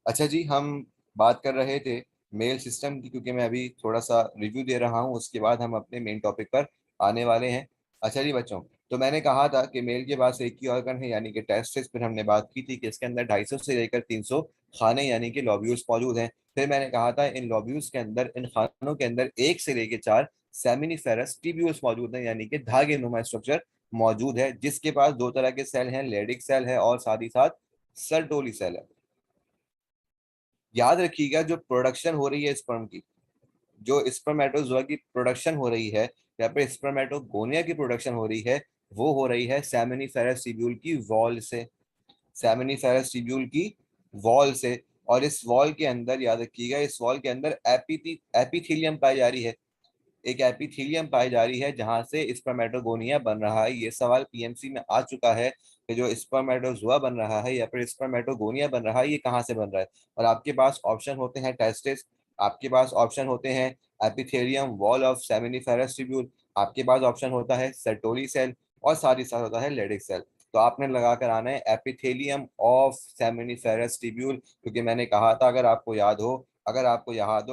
अच्छा जी, हम बात कर रहे थे मेल सिस्टम की, क्योंकि मैं अभी थोड़ा सा रिव्यू दे रहा हूँ, उसके बाद हम अपने मेन टॉपिक पर आने वाले हैं। अच्छा जी बच्चों, तो मैंने कहा था कि मेल के पास एक ही ऑर्गन है यानी कि टेस्टिस। फिर हमने बात की थी कि इसके अंदर 250 से लेकर 300 खाने यानी कि लॉब्यूल्स मौजूद हैं। फिर मैंने कहा था इन लॉब्यूल्स के अंदर, इन खानों के अंदर 1 से लेकर 4 सेमिनिफेरस टिब्यूल्स मौजूद हैं यानी कि धागे नुमा स्ट्रक्चर मौजूद है, जिसके पास 2 तरह के सेल हैं, लेडिक सेल है और साथ ही साथ सर्टोली सेल है। याद रखिएगा, जो प्रोडक्शन हो रही है स्पर्म की, जो स्पर्मेटोजोआ की प्रोडक्शन हो रही है या फिर स्पर्मेटोगोनिया की प्रोडक्शन हो रही है, वो हो रही है सेमिनिफेरस ट्यूब्यूल की वॉल से। सेमिनिफेरस ट्यूब्यूल की वॉल से। और इस वॉल के अंदर याद रखिएगा, इस वॉल के अंदर एपिथीलियम पाई जा रही है। एक एपिथीलियम पाई जा रही है जहां से स्पर्मेटोगोनिया बन रहा है। ये सवाल पीएमसी में आ चुका है कि जो स्पर्मेटोजोआ बन रहा है या फिर स्पर्मेटोगोनिया बन रहा है, ये कहाँ से बन रहा है। और आपके पास ऑप्शन होते हैं टेस्टिस, आपके पास ऑप्शन होते हैं epithelium wall of seminiferous tubule, आपके पास ऑप्शन होता है सर्टोली सेल, और साथ ही साथ होता है लेडिक सेल। तो आपने लगा कर आना है एपिथेलियम ऑफ सेमिनिफेरस ट्यूब्यूल, क्योंकि मैंने कहा था, अगर आपको याद हो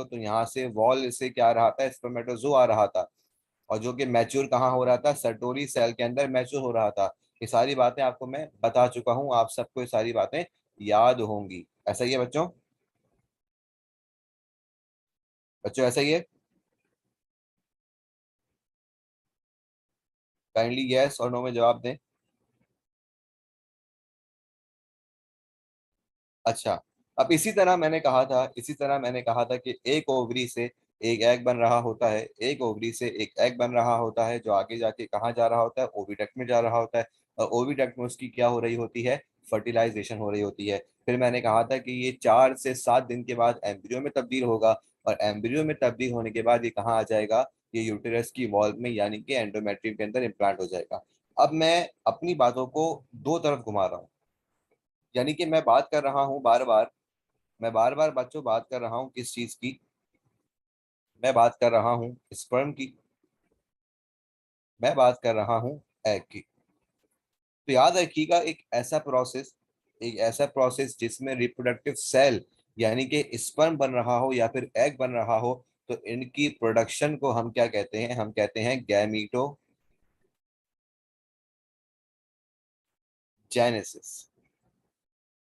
तो यहाँ से वॉल से क्या आ रहा था, स्पर्मेटोजो आ रहा था, और जो कि मैच्योर कहाँ हो रहा था, सर्टोरी सेल के अंदर मैच्योर हो रहा था। ये सारी बातें आपको मैं बता चुका हूँ, आप सबको ये सारी बातें याद होंगी। ऐसा ही है बच्चों? बच्चों ऐसा ही है? काइंडली यस और नो में जवाब दें। अच्छा, अब इसी तरह मैंने कहा था कि एक ओवरी से एक एग बन रहा होता है, एक ओवरी से एक एग बन रहा होता है, जो आगे जाके कहाँ जा रहा होता है, ओविडक्ट में जा रहा होता है। और ओविडक्ट में उसकी क्या हो रही होती है, फर्टिलाइजेशन हो रही होती है। फिर मैंने कहा था कि ये 4 से 7 दिन के बाद एम्ब्रियो में तब्दील होगा, और एम्ब्रियो में तब्दील होने के बाद ये कहाँ आ जाएगा, ये यूटेरस की वॉल्व में यानी कि एंडोमेट्रियम के अंदर इम्प्लांट हो जाएगा। अब मैं अपनी बातों को दो तरफ घुमा रहा हूँ, यानी कि मैं बार बार बच्चों बात कर रहा हूँ किस चीज की, मैं बात कर रहा हूँ स्पर्म की, मैं बात कर रहा हूँ एग की। तो याद रखिएगा, एक ऐसा प्रोसेस जिसमें रिप्रोडक्टिव सेल यानी कि स्पर्म बन रहा हो या फिर एग बन रहा हो, तो इनकी प्रोडक्शन को हम क्या कहते हैं, हम कहते हैं गैमीटोजेनेसिस।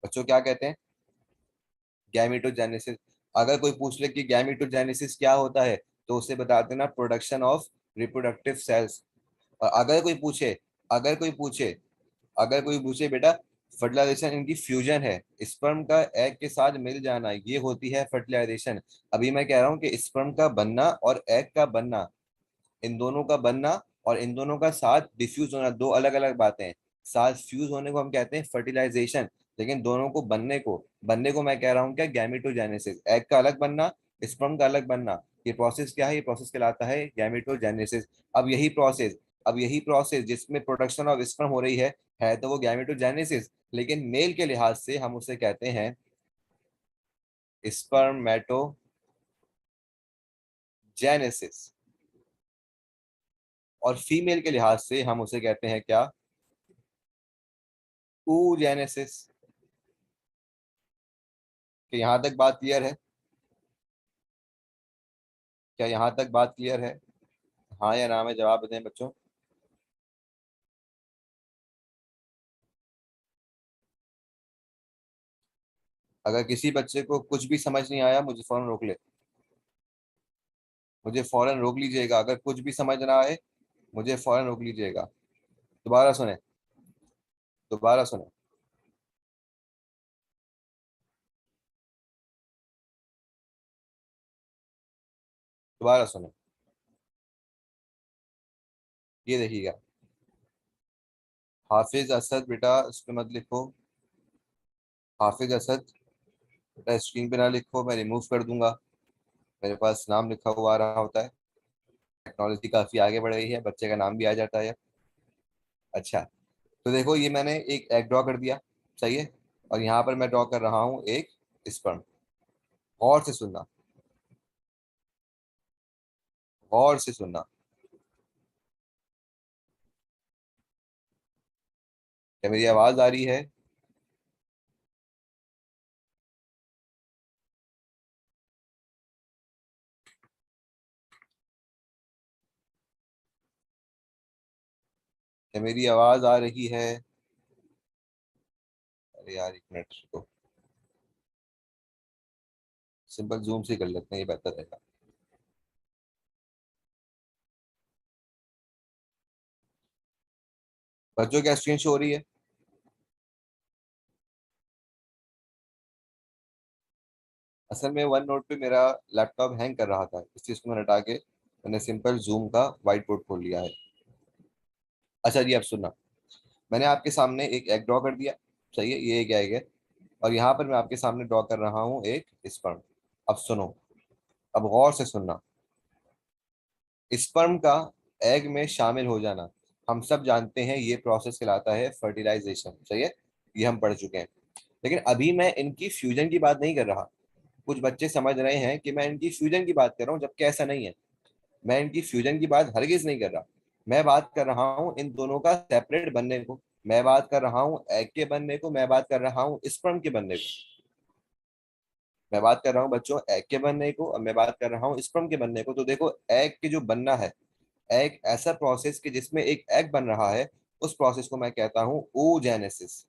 बच्चों क्या कहते हैं? गैमीटोजेनेसिस। अगर कोई पूछ ले कि गैमीटोजेनेसिस क्या होता है, तो उसे बता देना प्रोडक्शन ऑफ रिप्रोडक्टिव सेल्स। और अगर कोई पूछे अगर कोई पूछे बेटा, फर्टिलाइजेशन इनकी फ्यूजन है, स्पर्म का एग के साथ मिल जाना, ये होती है फर्टिलाइजेशन। अभी मैं कह रहा हूँ कि स्पर्म का बनना और एग का बनना, इन दोनों का बनना और इन दोनों का साथ डिफ्यूज होना, दो अलग अलग बातें हैं। साथ फ्यूज होने को हम कहते हैं फर्टिलाइजेशन, लेकिन दोनों को बनने को मैं कह रहा हूँ क्या, गैमेटोजेनेसिस। एग का अलग बनना, स्पर्म का अलग बनना, ये प्रोसेस क्या है, ये प्रोसेस कहलाता है गैमेटोजेनेसिस। अब यही प्रोसेस अब यही प्रोसेस जिसमें प्रोडक्शन ऑफ स्पर्म हो रही है तो वो गैमेटोजेनेसिस, लेकिन मेल के लिहाज से हम उसे कहते हैं स्पर्मेटोजेनेसिस। और फीमेल के लिहाज से हम उसे कहते हैं क्या, oogenesis। कि यहाँ तक बात क्लियर है? क्या यहाँ तक बात क्लियर है? हाँ या ना में जवाब दें बच्चों। अगर किसी बच्चे को कुछ भी समझ नहीं आया, मुझे फौरन रोक लीजिएगा। अगर कुछ भी समझ ना आए, मुझे फौरन रोक लीजिएगा। दोबारा सुने, दोबारा सुने। दोबारा सुने। ये देखिएगा, हाफिज असद बेटा इस पे मत लिखो। हाफिज असद बेटा स्क्रीन पे ना लिखो, मैं रिमूव कर दूंगा। मेरे पास नाम लिखा हुआ आ रहा होता है। टेक्नोलॉजी काफी आगे बढ़ गई है, बच्चे का नाम भी आ जाता है। अच्छा, तो देखो, ये मैंने एक एग ड्रॉ कर दिया, सही है। और यहाँ पर मैं ड्रॉ कर रहा हूँ एक स्पर्म। गौर से सुनना, गौर से सुनना। क्या मेरी आवाज आ रही है? क्या मेरी आवाज आ रही है? अरे यार, एक मिनट को सिंपल जूम से कर लेते हैं, ये बेहतर रहेगा। बच्चों क्या स्क्रीन शो हो रही है? असल में वन नोट पे मेरा लैपटॉप हैंग कर रहा था, इस चीज को मैंने हटा के मैंने सिंपल जूम का व्हाइट बोर्ड खोल लिया है। अच्छा जी, अब सुनना। मैंने आपके सामने एक एग ड्रॉ कर दिया। सही है, ये एक एग है। और यहाँ पर मैं आपके सामने ड्रॉ कर रहा हूँ एक स्पर्म। अब सुनो, अब गौर से सुनना। स्पर्म का एग में शामिल हो जाना, हम सब जानते हैं ये प्रोसेस कहलाता है फर्टिलाइजेशन। सही है, ये हम पढ़ चुके हैं। लेकिन अभी मैं इनकी फ्यूजन की बात नहीं कर रहा। कुछ बच्चे समझ रहे हैं कि मैं इनकी फ्यूजन की बात कर रहा हूँ, जबकि ऐसा नहीं है। मैं इनकी फ्यूजन की बात हरगिज नहीं कर रहा। मैं बात कर रहा हूँ इन दोनों का सेपरेट बनने को। मैं बात कर रहा हूँ एग के बनने को, मैं बात कर रहा हूँ स्पर्म के बनने को। मैं बात कर रहा हूँ बच्चों एग के बनने को, और मैं बात कर रहा हूँ स्पर्म के बनने को। तो देखो, एग के जो बनना है, एग ऐसा प्रोसेस कि जिसमें एक एग बन रहा है, उस प्रोसेस को मैं कहता हूँ oogenesis।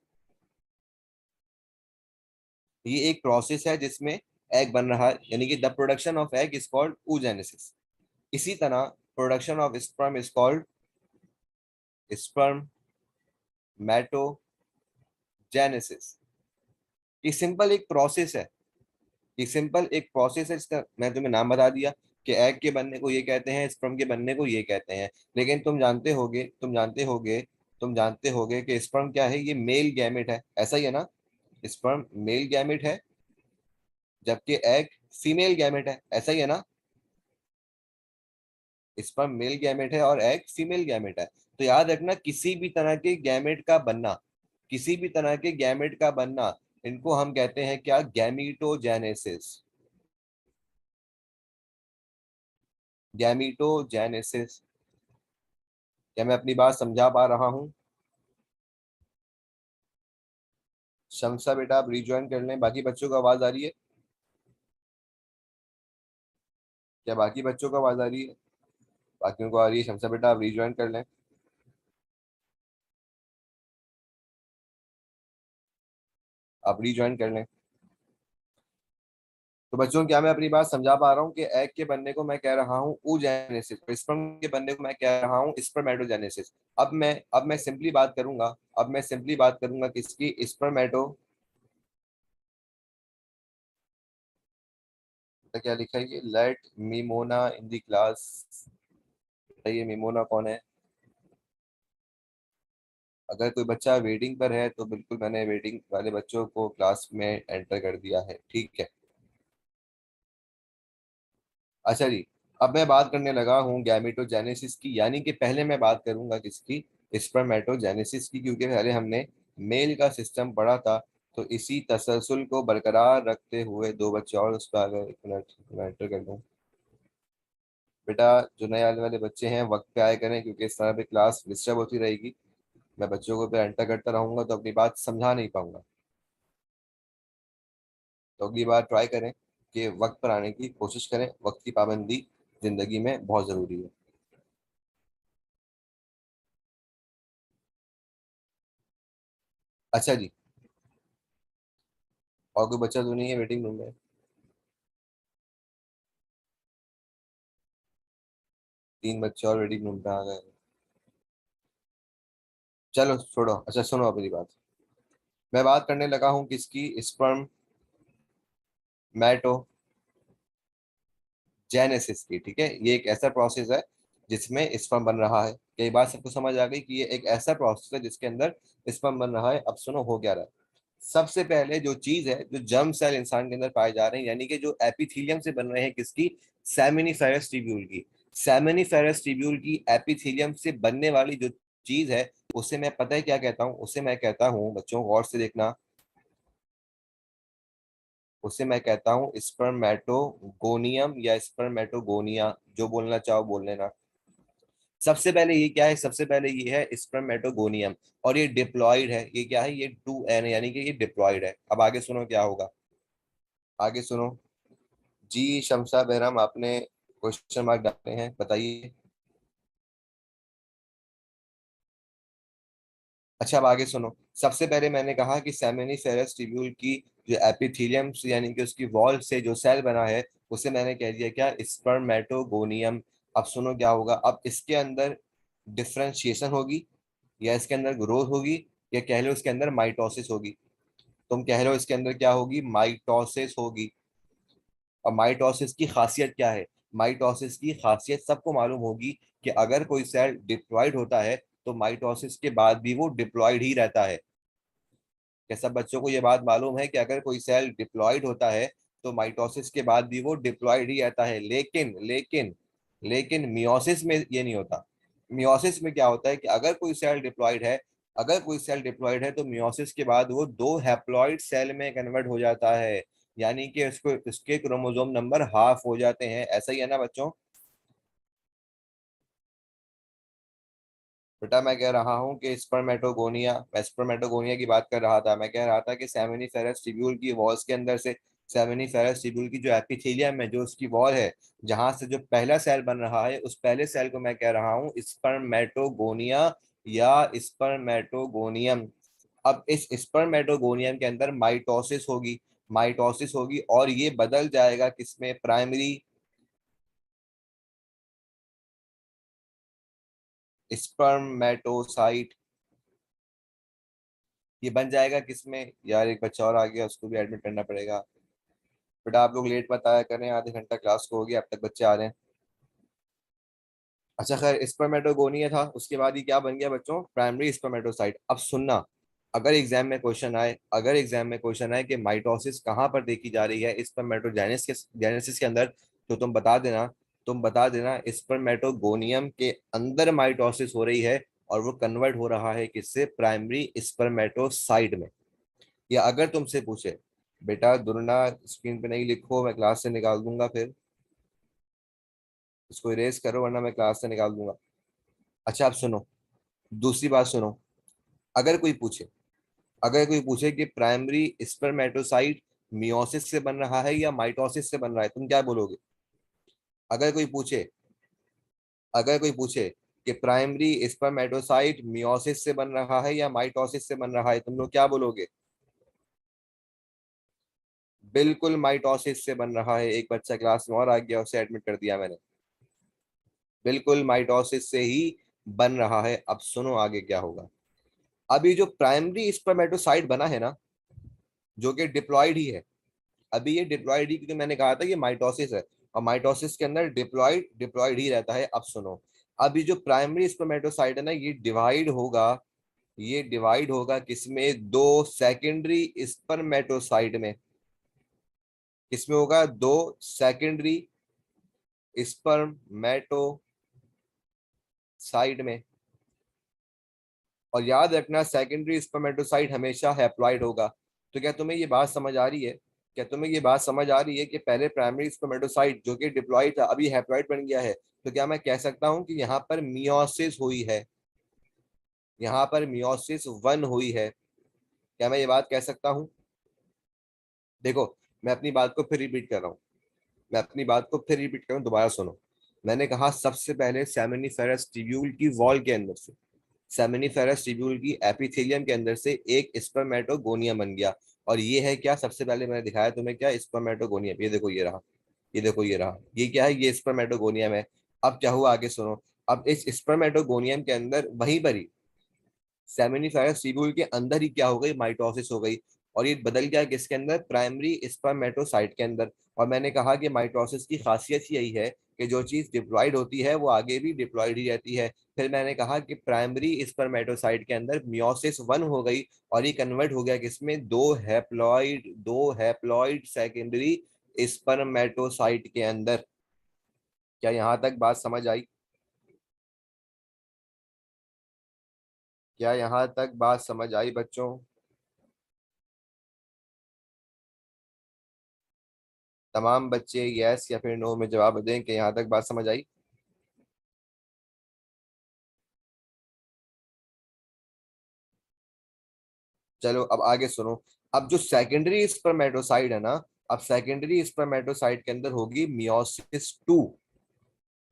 ये एक प्रोसेस है जिसमें एग बन रहा है, यानी कि the production of egg is called oogenesis। इसी तरह production of sperm is called spermatogenesis. ये सिंपल एक प्रोसेस है। ये सिंपल एक प्रोसेस है, इसका मैं तुम्हें नाम बता दिया कि एग के बनने को ये कहते हैं, स्पर्म के बनने को ये कहते हैं। लेकिन तुम जानते होगे कि स्पर्म क्या है? ये मेल गैमेट है, ऐसा ही है ना? स्पर्म मेल गैमेट है, जबकि एग फीमेल गैमेट है, ऐसा ही है ना? स्पर्म मेल गैमेट है और एग फीमेल गैमेट है। तो याद रखना, किसी भी तरह के गैमेट का बनना, किसी भी तरह के गैमेट का बनना, इनको हम कहते हैं क्या? गैमीटोजेनेसिस। गैमीटोजेनेसिस। क्या मैं अपनी बात समझा पा रहा हूँ? शमसा बेटा, आप रिज्वाइन कर लें। बाकी बच्चों को आवाज आ रही है? क्या बाकी बच्चों को आवाज आ रही है? बाकियों को आ रही है। शमसा बेटा, आप रिज्वाइन कर लें। आप रिज्वाइन कर लें। तो बच्चों, क्या मैं अपनी बात समझा पा रहा हूँ कि एग के बनने को मैं कह रहा हूँ oogenesis, और स्पर्म के बनने को मैं कह रहा हूँ स्पर्मेटोजेनेसिस। अब मैं सिंपली बात करूंगा। अब मैं सिंपली बात करूंगा किसकी? स्पर्मेटो। तो क्या लिखा है ये? Let Mimona in the class. ये मिमोना कौन है? अगर कोई बच्चा वेटिंग पर है तो बिल्कुल, मैंने वेटिंग वाले बच्चों को क्लास में एंटर कर दिया है, ठीक है। अच्छा जी, अब मैं बात करने लगा हूँ गैमेटोजेनेसिस की, यानी कि पहले मैं बात करूंगा किसकी? स्पर्मेटोजेनेसिस की, क्योंकि पहले हमने मेल का सिस्टम पढ़ा था। तो इसी तसलसल को बरकरार रखते हुए दो बच्चे और उस पर आ गए। एक मिनट मैं एंटर कर दूँ। बेटा, जो नए आने वाले बच्चे हैं वक्त पे आए करें, क्योंकि इस तरह पे क्लास डिस्टर्ब होती रहेगी। मैं बच्चों को पे एंटर करता रहूंगा तो अपनी बात समझा नहीं पाऊंगा। तो अगली बार ट्राई करें कि वक्त पर आने की कोशिश करें। वक्त की पाबंदी जिंदगी में बहुत जरूरी है। अच्छा जी, और कोई बच्चा तो नहीं है वेटिंग रूम में? तीन बच्चे और वेटिंग रूम पे आ गए। चलो छोड़ो। अच्छा सुनो अपनी बात। मैं बात करने लगा हूँ किसकी? स्पर्म जेनेसिस की। ठीक है, ये एक ऐसा प्रोसेस है जिसमें स्पर्म बन रहा है। कई बार सबको समझ आ गई कि ये एक ऐसा प्रोसेस है जिसके अंदर स्पर्म बन रहा है। अब सुनो हो क्या रहा है। सबसे पहले जो चीज है, जो जर्म सेल इंसान के अंदर पाए जा रहे हैं, यानी कि जो एपिथीलियम से बन रहे हैं, किसकी? सेमिनिफेरस ट्यूब्यूल की। सेमिनिफेरस ट्यूब्यूल की एपिथीलियम से बनने वाली जो चीज है, उसे मैं पता है क्या कहता हूँ? उसे मैं कहता हूँ, बच्चों गौर से देखना, उसे मैं कहता हूँ स्पर्मेटोगोनियम या स्पर्मेटोगोनिया, जो बोलना चाहो बोल लेना। सबसे पहले ये क्या है? सबसे पहले ये है स्पर्मेटोगोनियम। और ये डिप्लॉयड है। ये क्या है? ये 2n, यानी कि ये डिप्लॉयड है। अब आगे सुनो क्या होगा। आगे सुनो। जी शमसा बहराम, आपने क्वेश्चन मार्क डाले हैं, बताइए। अच्छा, अब आगे सुनो। सबसे पहले मैंने कहा कि सेमिनिफेरस ट्यूब्यूल की जो एपिथेलियम यानी कि उसकी वॉल से जो सेल बना है उसे मैंने कह दिया क्या, स्पर्मेटोगोनियम। अब सुनो क्या होगा, अब इसके अंदर डिफरेंशिएशन होगी, या इसके अंदर ग्रोथ होगी, या कह लो इसके अंदर माइटोसिस होगी। तुम कह रहे हो इसके अंदर क्या होगी, माइटोसिस होगी। और माइटोसिस की खासियत क्या है, माइटोसिस की खासियत सबको मालूम होगी कि अगर कोई सेल डिप्लॉयड होता है तो माइटोसिस के बाद भी वो डिप्लॉयड ही रहता है। क्या सब बच्चों को ये बात मालूम है कि अगर कोई सेल डिप्लॉयड होता है तो माइटोसिस के बाद भी वो डिप्लॉयड ही रहता है? लेकिन लेकिन लेकिन मियोसिस में ये नहीं होता। मियोसिस में क्या होता है कि अगर कोई सेल डिप्लॉयड है, अगर कोई सेल डिप्लॉयड है तो मियोसिस के बाद वो दो हैप्लॉयड सेल में कन्वर्ट हो जाता है, यानी कि उसको उसके क्रोमोसोम नंबर हाफ हो जाते हैं। ऐसा ही है ना बच्चों? बेटा मैं कह रहा हूँ कि स्पर्मेटोगोनिया, मैं स्पर्मेटोगोनिया की बात कर रहा था। मैं कह रहा था कि सेमिनिफेरस ट्यूब्यूल की वॉल्स के अंदर से, सेमिनिफेरस ट्यूब्यूल की जो एपिथेलियम है, जो उसकी वॉल है, जहां से जो पहला सेल बन रहा है, उस पहले सेल को मैं कह रहा हूँ स्पर्मेटोगोनिया या स्पर्मेटोगोनियम। अब इस स्पर्मेटोगोनियम के अंदर माइटोसिस होगी, माइटोसिस होगी, और ये बदल जाएगा किसमें, प्राइमरी स्पर्मेटोसाइट। ये बन जाएगा किसमें यार, एक बच्चा और आ गया, उसको भी एडमिट करना पड़ेगा। बेटा आप लोग लेट मत आया करें, आधे घंटा क्लास को हो गया, अब तक बच्चे आ रहे हैं। अच्छा खैर, स्पर्मेटोगोनिया था, उसके बाद ही क्या बन गया बच्चों, प्राइमरी स्पर्मेटोसाइट। अब सुनना, अगर एग्जाम में क्वेश्चन आए, अगर एग्जाम में क्वेश्चन आए कि माइटोसिस कहाँ पर देखी जा रही है स्पर्मेटोजेनेसिस के, जेनेसिस के अंदर, तो तुम बता देना, तुम बता देना स्पर्मेटोगोनियम के अंदर माइटोसिस हो रही है, और वो कन्वर्ट हो रहा है किससे, प्राइमरी स्पर्मेटोसाइट में। या अगर तुमसे पूछे बेटा दुर्ना स्क्रीन पे नहीं लिखो, मैं क्लास से निकाल दूंगा, फिर इसको इरेज करो वरना मैं क्लास से निकाल दूंगा। अच्छा आप सुनो, दूसरी बात सुनो। अगर कोई पूछे, अगर कोई पूछे कि प्राइमरी स्पर्मेटोसाइट मियोसिस से बन रहा है या माइटोसिस से बन रहा है, तुम क्या बोलोगे? अगर कोई पूछे, अगर कोई पूछे कि प्राइमरी स्पर्मेटोसाइट मियोसिस से बन रहा है या माइटोसिस से बन रहा है, तुम लोग क्या बोलोगे? बिल्कुल माइटोसिस से बन रहा है। एक बच्चा क्लास में और आ गया, उसे एडमिट कर दिया मैंने। बिल्कुल माइटोसिस से ही बन रहा है। अब सुनो आगे क्या होगा। अभी जो प्राइमरी स्पर्मेटोसाइट बना है ना, जो कि डिप्लॉयड ही है, अभी ये डिप्लॉयड ही, क्योंकि मैंने कहा था ये माइटोसिस है, और माइटोसिस के अंदर डिप्लॉयड डिप्लॉयड ही रहता है। अब सुनो, अभी जो प्राइमरी स्पर्मेटोसाइट है ना, ये डिवाइड होगा, ये डिवाइड होगा किसमें, दो सेकेंडरी स्पर्मेटोसाइट में। किसमें होगा, दो सेकेंडरी स्पर्मेटोसाइट में। और याद रखना सेकेंडरी स्पर्मेटोसाइट हमेशा हैप्लॉइड होगा। तो क्या तुम्हें ये बात समझ आ रही है, क्या तुम्हें ये बात समझ आ रही है कि पहले प्राइमरी स्पर्मेटोसाइट जो कि डिप्लॉइड था अभी हैप्लॉइड बन गया है? तो क्या मैं कह सकता हूँ कि यहाँ पर मियोसिस हुई है, यहाँ पर मियोसिस वन हुई है? क्या मैं ये बात कह सकता हूँ? देखो, मैं अपनी बात को फिर रिपीट कर रहा हूँ, मैं अपनी बात को फिर रिपीट कर रहा हूँ, दोबारा सुनो। मैंने कहा सबसे पहले सेमिनिफेरस ट्यूब्यूल की वॉल के अंदर से, सेमिनिफेरस ट्यूब्यूल की एपिथेलियम के अंदर से एक स्पर्मेटोगोनियम बन गया। और ये है क्या, सबसे पहले मैंने दिखाया तुम्हें क्या, स्पर्मेटोगोनियम। ये देखो ये रहा, ये देखो ये रहा, ये क्या है, ये स्पर्मेटोगोनियम है। अब क्या हुआ आगे सुनो। अब इस स्पर्मेटोगोनियम के अंदर वहीं पर ही सेमिनिफेरस ट्यूब्यूल के अंदर ही क्या हो गई, माइटोसिस हो गई। और ये बदल गया किसके अंदर, प्राइमरी स्पर्मेटोसाइट के अंदर। और मैंने कहा कि माइटोसिस की खासियत यही है कि जो चीज डिप्लॉयड होती है वो आगे भी डिप्लॉयड ही रहती है। फिर मैंने कहा कि प्राइमरी स्पर्मेटोसाइट के अंदर मियोसिस वन हो गई, और ये कन्वर्ट हो गया किसमें, दो हैप्लॉइड सेकेंडरी स्पर्मेटोसाइट के अंदर। क्या यहाँ तक बात समझ आई? क्या यहाँ तक बात समझ आई बच्चों? तमाम बच्चे यस या फिर नो में जवाब दें कि यहाँ तक बात समझ आई। चलो अब आगे सुनो। अब जो सेकेंडरी स्पर्मेटोसाइट है ना, अब सेकेंडरी स्पर्मेटोसाइट के अंदर होगी मियोसिस टू,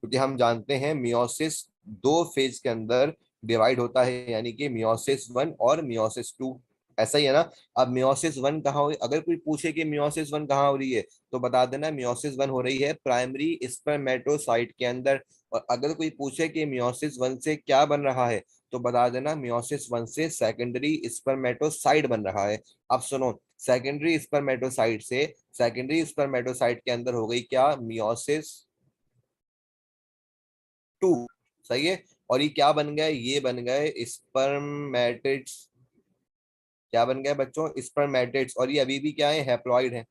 क्योंकि हम जानते हैं मियोसिस दो फेज के अंदर डिवाइड होता है, यानी कि मियोसिस 1 और मियोसिस 2। ऐसा ही है ना। अब मियोसिस 1 कहाँ हो, अगर कोई पूछे कि मियोसिस 1 कहाँ हो रही है, तो बता देना मियोसिस 1 हो रही है प्राइमरी स्पर्मेटोसाइट के अंदर। और अगर कोई पूछे कि मियोसिस 1 से क्या बन रहा है, तो बता देना मियोसिस 1 से सेकेंडरी स्पर्मेटोसाइट बन रहा है। अब सुनो, सेकेंडरी स्पर्मेटोसाइट से सेकेंडरी स्पर्मेटोसाइट के अंदर हो गई क्या, मियोसिस 2। सही है। और ये क्या बन गए, ये बन गए स्पर्मेटिड्स। क्या बन गए बच्चों, स्पर्मेटिड्स। और ये अभी भी क्या है, हैप्लॉइड है।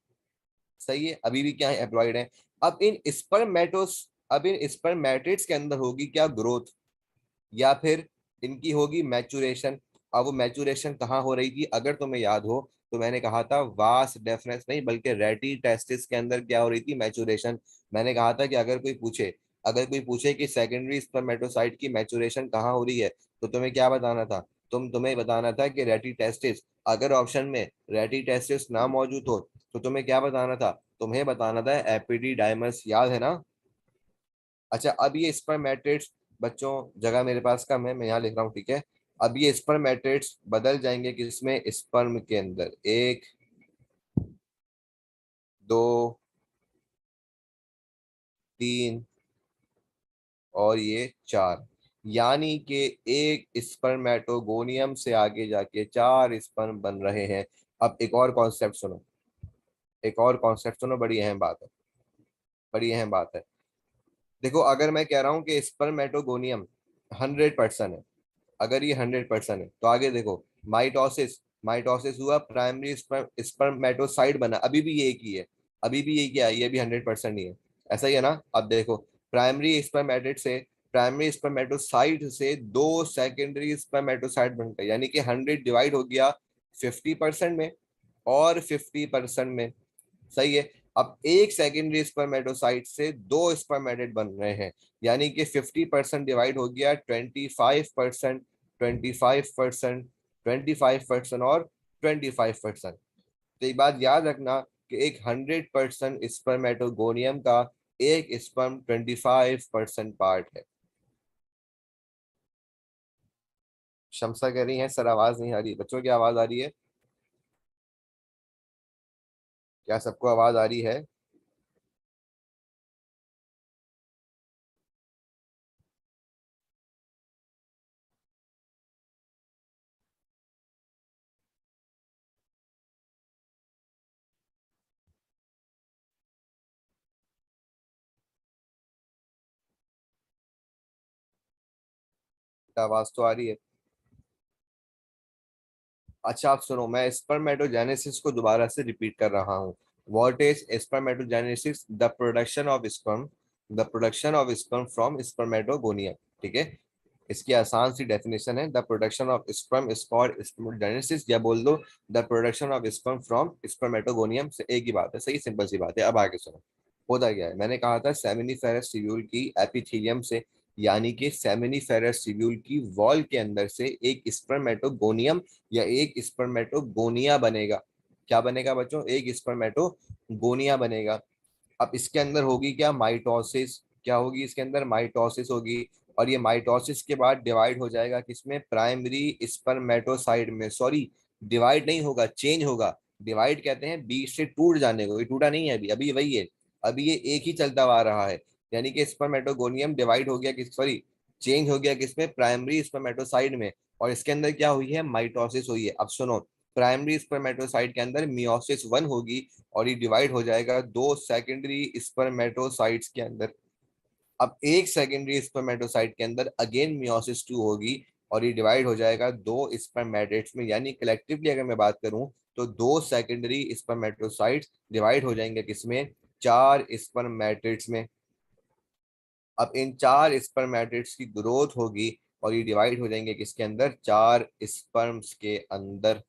सही है, अभी भी क्या है, हैप्लॉइड है। अब इन स्पर्मेटिड्स के अंदर होगी क्या, ग्रोथ, या फिर इनकी होगी मैचुरेशन। अब वो मैचुरेशन कहाँ हो रही थी, अगर तुम्हें याद हो तो मैंने कहा था वास डेफनेस नहीं बल्कि रेटी टेस्टिस के अंदर क्या हो रही थी, मैचुरेशन। मैंने कहा था कि अगर कोई पूछे कि सेकेंडरी स्पर्मेटोसाइट की मैचुरेशन कहाँ हो रही है, तो तुम्हें क्या बताना था, तुम्हें बताना था कि रेटी टेस्टिस। अगर ऑप्शन में रेटी टेस्टिस ना मौजूद हो, तो तुम्हें क्या बताना था, तुम्हें बताना था एपिडिडाइमस। याद है ना। अच्छा, अब ये स्पर्मेटिड्स, बच्चों जगह मेरे पास कम है, मैं यहाँ लिख रहा हूँ, ठीक है। अब ये स्पर्मेटिड्स बदल जाएंगे किसमें, स्पर्म के अंदर। एक, दो, तीन, और ये चार। यानी कि एक स्पर्मेटोगोनियम से आगे जाके चार स्पर्म बन रहे हैं। अब एक और कॉन्सेप्ट सुनो, एक और कॉन्सेप्ट सुनो, बड़ी अहम बात है, बड़ी अहम बात है। देखो, अगर मैं कह रहा हूँ कि स्पर्मेटोगोनियम 100% है, अगर ये 100% है, तो आगे देखो, माइटोसिस, माइटोसिस हुआ, प्राइमरी स्पर्मेटोसाइट बना, अभी भी ये एक ही है, अभी भी ये क्या है, ये भी 100% ही है। ऐसा ही है ना। अब देखो, प्राइमरी स्पर्मेटिड से प्राइमरी स्पर्मेटोसाइट से दो सेकेंडरी स्पर्मेटोसाइट बन गए, यानी कि 100 डिवाइड हो गया 50% में और 50% में। सही है। अब एक सेकेंडरी स्पर्मेटोसाइट से दो स्पर्मेटिड बन रहे हैं, यानी कि 50% डिवाइड हो गया 25%, 25%, 25% और 25%। तो एक बात याद रखना कि एक 100% स्पर्मेटोगोनियम का एक स्पर्म 25% पार्ट है। शमसा कह रही है सर आवाज नहीं आ रही, बच्चों की आवाज आ रही है, क्या सबको आवाज आ रही है। आवाज तो आ रही है। अच्छा, आप सुनो, मैं स्पर्मेटोजेनेसिस को दोबारा से रिपीट कर रहा हूँ। What is spermatogenesis, the production of sperm, the production of sperm from spermatogonia. ठीक है। इसकी आसान सी डेफिनेशन है, the production of sperm is called spermatogenesis, या बोल दो the production of sperm from spermatogonium, से एक ही बात है। सही, सिंपल सी बात है। अब आगे सुनो, होता क्या है, मैंने कहा था सेमिनिफेरस ट्यूब्यूल की एपिथेलियम से, यानी कि सेमिनिफेरस ट्यूब्यूल की वॉल के अंदर से एक स्पर्मेटोगोनियम या एक स्पर्मेटोगोनिया बनेगा। क्या बनेगा बच्चों, एक स्पर्मेटोगोनिया बनेगा। अब इसके अंदर होगी क्या, माइटोसिस। क्या होगी इसके अंदर, माइटोसिस होगी। और ये माइटोसिस के बाद डिवाइड हो जाएगा किसमें, प्राइमरी स्पर्मेटोसाइट में। सॉरी, डिवाइड नहीं होगा, चेंज होगा। डिवाइड कहते हैं बीच से टूट जाने को, ये टूटा नहीं है, अभी अभी वही है, अभी ये एक ही चलता हुआ आ रहा है। यानी कि स्पर्मेटोगोनियम डिवाइड हो गया किस, सॉरी, चेंज हो गया किसमें, प्राइमरी स्पर्मेटोसाइट में। और इसके अंदर क्या हुई है, माइटोसिस हुई है। अब सुनो, प्राइमरी स्पर्मेटोसाइट के अंदर मियोसिस 1 होगी, और ये डिवाइड हो जाएगा दो सेकेंडरी स्पर्मेटोसाइट्स के अंदर। अब एक सेकेंडरी स्पर्मेटोसाइट के अंदर अगेन मियोसिस 2 होगी, और ये डिवाइड हो जाएगा दो स्पर्मेटेट्स में। यानी कलेक्टिवली अगर मैं बात करूं, तो दो सेकेंडरी स्पर्मेटोसाइट्स डिवाइड हो जाएंगे किसमें, चार स्पर्मेटेट्स में। अब इन चार स्पर्मेटेट्स की ग्रोथ होगी, और ये डिवाइड हो जाएंगे किसके अंदर, चार स्पर्म्स के अंदर।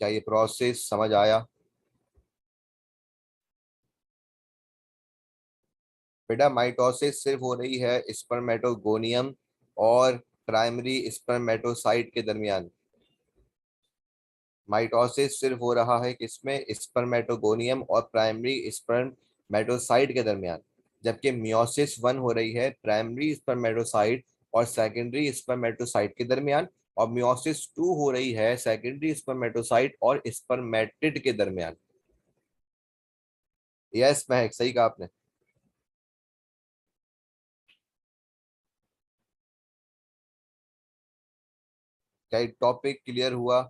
क्या ये प्रोसेस समझ आया। बेटा, माइटोसिस सिर्फ हो रही है स्पर्मेटोगोनियम और प्राइमरी स्पर्मेटोसाइट के दरमियान। माइटोसिस सिर्फ हो रहा है किसमें, स्पर्मेटोगोनियम और प्राइमरी मेटोसाइट के दरमियान, जबकि मियोसिस 1 हो रही है प्राइमरी स्पर्मेटोसाइट और सेकेंडरी स्पर्मेटोसाइट के दरमियान, और मियोसिस 2 हो रही है सेकेंडरी स्पर्मेटोसाइट और स्पर्मेटिड के दरमियान। यस महक, सही कहा आपने। क्या टॉपिक क्लियर हुआ?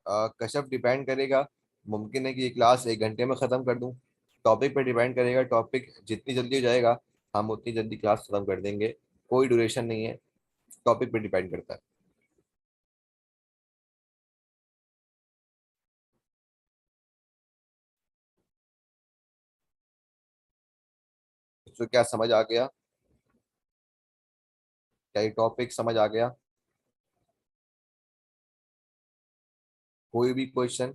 कश्यप डिपेंड करेगा, मुमकिन है कि ये क्लास 1 घंटे में ख़त्म कर दूं। टॉपिक पे डिपेंड करेगा, टॉपिक जितनी जल्दी हो जाएगा हम उतनी जल्दी क्लास ख़त्म कर देंगे। कोई ड्यूरेशन नहीं है, टॉपिक पे डिपेंड करता है। तो क्या समझ आ गया? क्या ये टॉपिक समझ आ गया? कोई भी क्वेश्चन?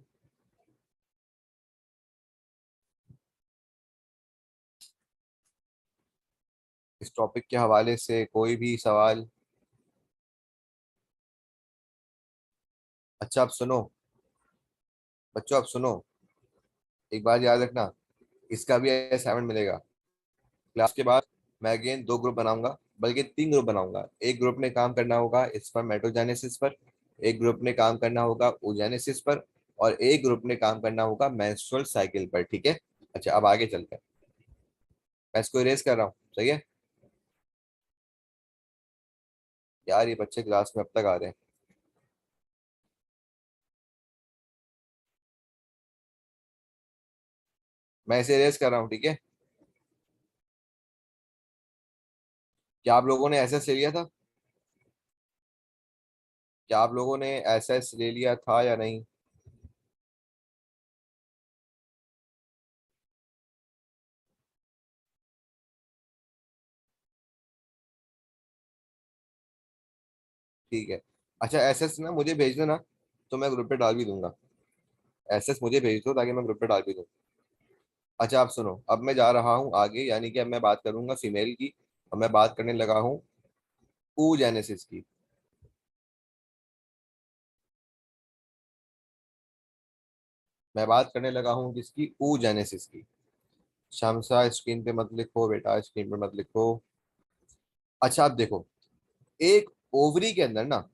इस टॉपिक के हवाले से कोई भी सवाल? अच्छा, अब सुनो बच्चों, अब सुनो, एक बात याद रखना, इसका भी असाइनमेंट मिलेगा। क्लास के बाद मैं अगेन 2 ग्रुप बनाऊंगा, बल्कि 3 ग्रुप बनाऊंगा। एक ग्रुप में काम करना होगा स्पर्मेटोजेनेसिस पर, एक ग्रुप में काम करना होगा ओजेनेसिस पर, और एक ग्रुप में काम करना होगा मेंस्ट्रुअल साइकिल पर। ठीक है? अच्छा, अब आगे चलते हैं। मैं इसको इरेज कर रहा हूँ, सही है? यार ये बच्चे क्लास में अब तक आ रहे हैं। मैं इसे इरेज कर रहा हूँ, ठीक है? क्या आप लोगों ने एसएस ले लिया था? क्या आप लोगों ने एसएस ले लिया था या नहीं? ठीक है। अच्छा, एसएस ना मुझे भेज देना, तो मैं ग्रुप पे डाल भी दूंगा। एसएस मुझे भेज दो ताकि मैं ग्रुप पे डाल भी दूँ। अच्छा, आप सुनो, अब मैं जा रहा हूँ आगे, यानी कि अब मैं बात करूंगा फीमेल की। अब मैं बात करने लगा हूँ oogenesis की। मैं बात करने लगा हूँ किसकी? oogenesis की। शमसा, स्क्रीन पे मत लिखो बेटा, स्क्रीन पे मत लिखो। अच्छा, आप देखो, एक ओवरी के अंदर ना,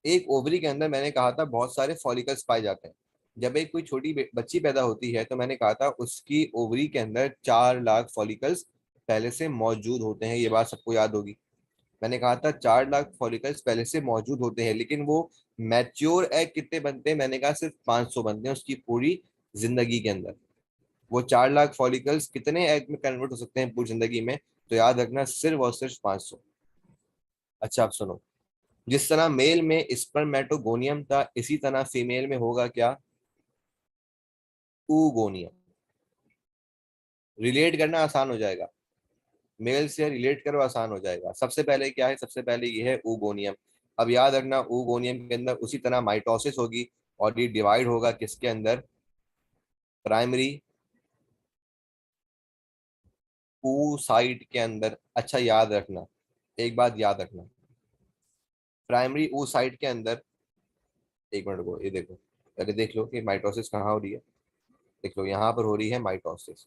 एक ओवरी के अंदर मैंने कहा था बहुत सारे फॉलिकल्स पाए जाते हैं। जब एक कोई छोटी बच्ची पैदा होती है तो मैंने कहा था उसकी ओवरी के अंदर 4 लाख फॉलिकल्स पहले से मौजूद होते हैं। ये बात सबको याद होगी। मैंने कहा था 4 लाख फॉलिकल्स पहले से मौजूद होते हैं, लेकिन वो मैच्योर एग कितने बनते हैं? मैंने कहा सिर्फ 500 बनते हैं उसकी पूरी जिंदगी के अंदर। वो 4 लाख फॉलिकल्स कितने एग में कन्वर्ट हो सकते हैं पूरी जिंदगी में? तो याद रखना, सिर्फ और सिर्फ 500। अच्छा, आप सुनो, जिस तरह मेल में स्पर्मेटोगोनियम था, इसी तरह फीमेल में होगा क्या? ooगोनियम। रिलेट करना आसान हो जाएगा, मेल से रिलेट करो आसान हो जाएगा। सबसे पहले क्या है? सबसे पहले ये है ooगोनियम। अब याद रखना, ooगोनियम के अंदर उसी तरह माइटोसिस होगी, और ये डिवाइड होगा किसके अंदर? प्राइमरी ooसाइट के अंदर। अच्छा, याद रखना, एक बात याद रखना, प्राइमरी ooसाइट के अंदर, एक मिनट को, ये देखो, पहले देख लो कि माइटोसिस कहाँ हो रही है। देख लो, यहाँ पर हो रही है माइटोसिस।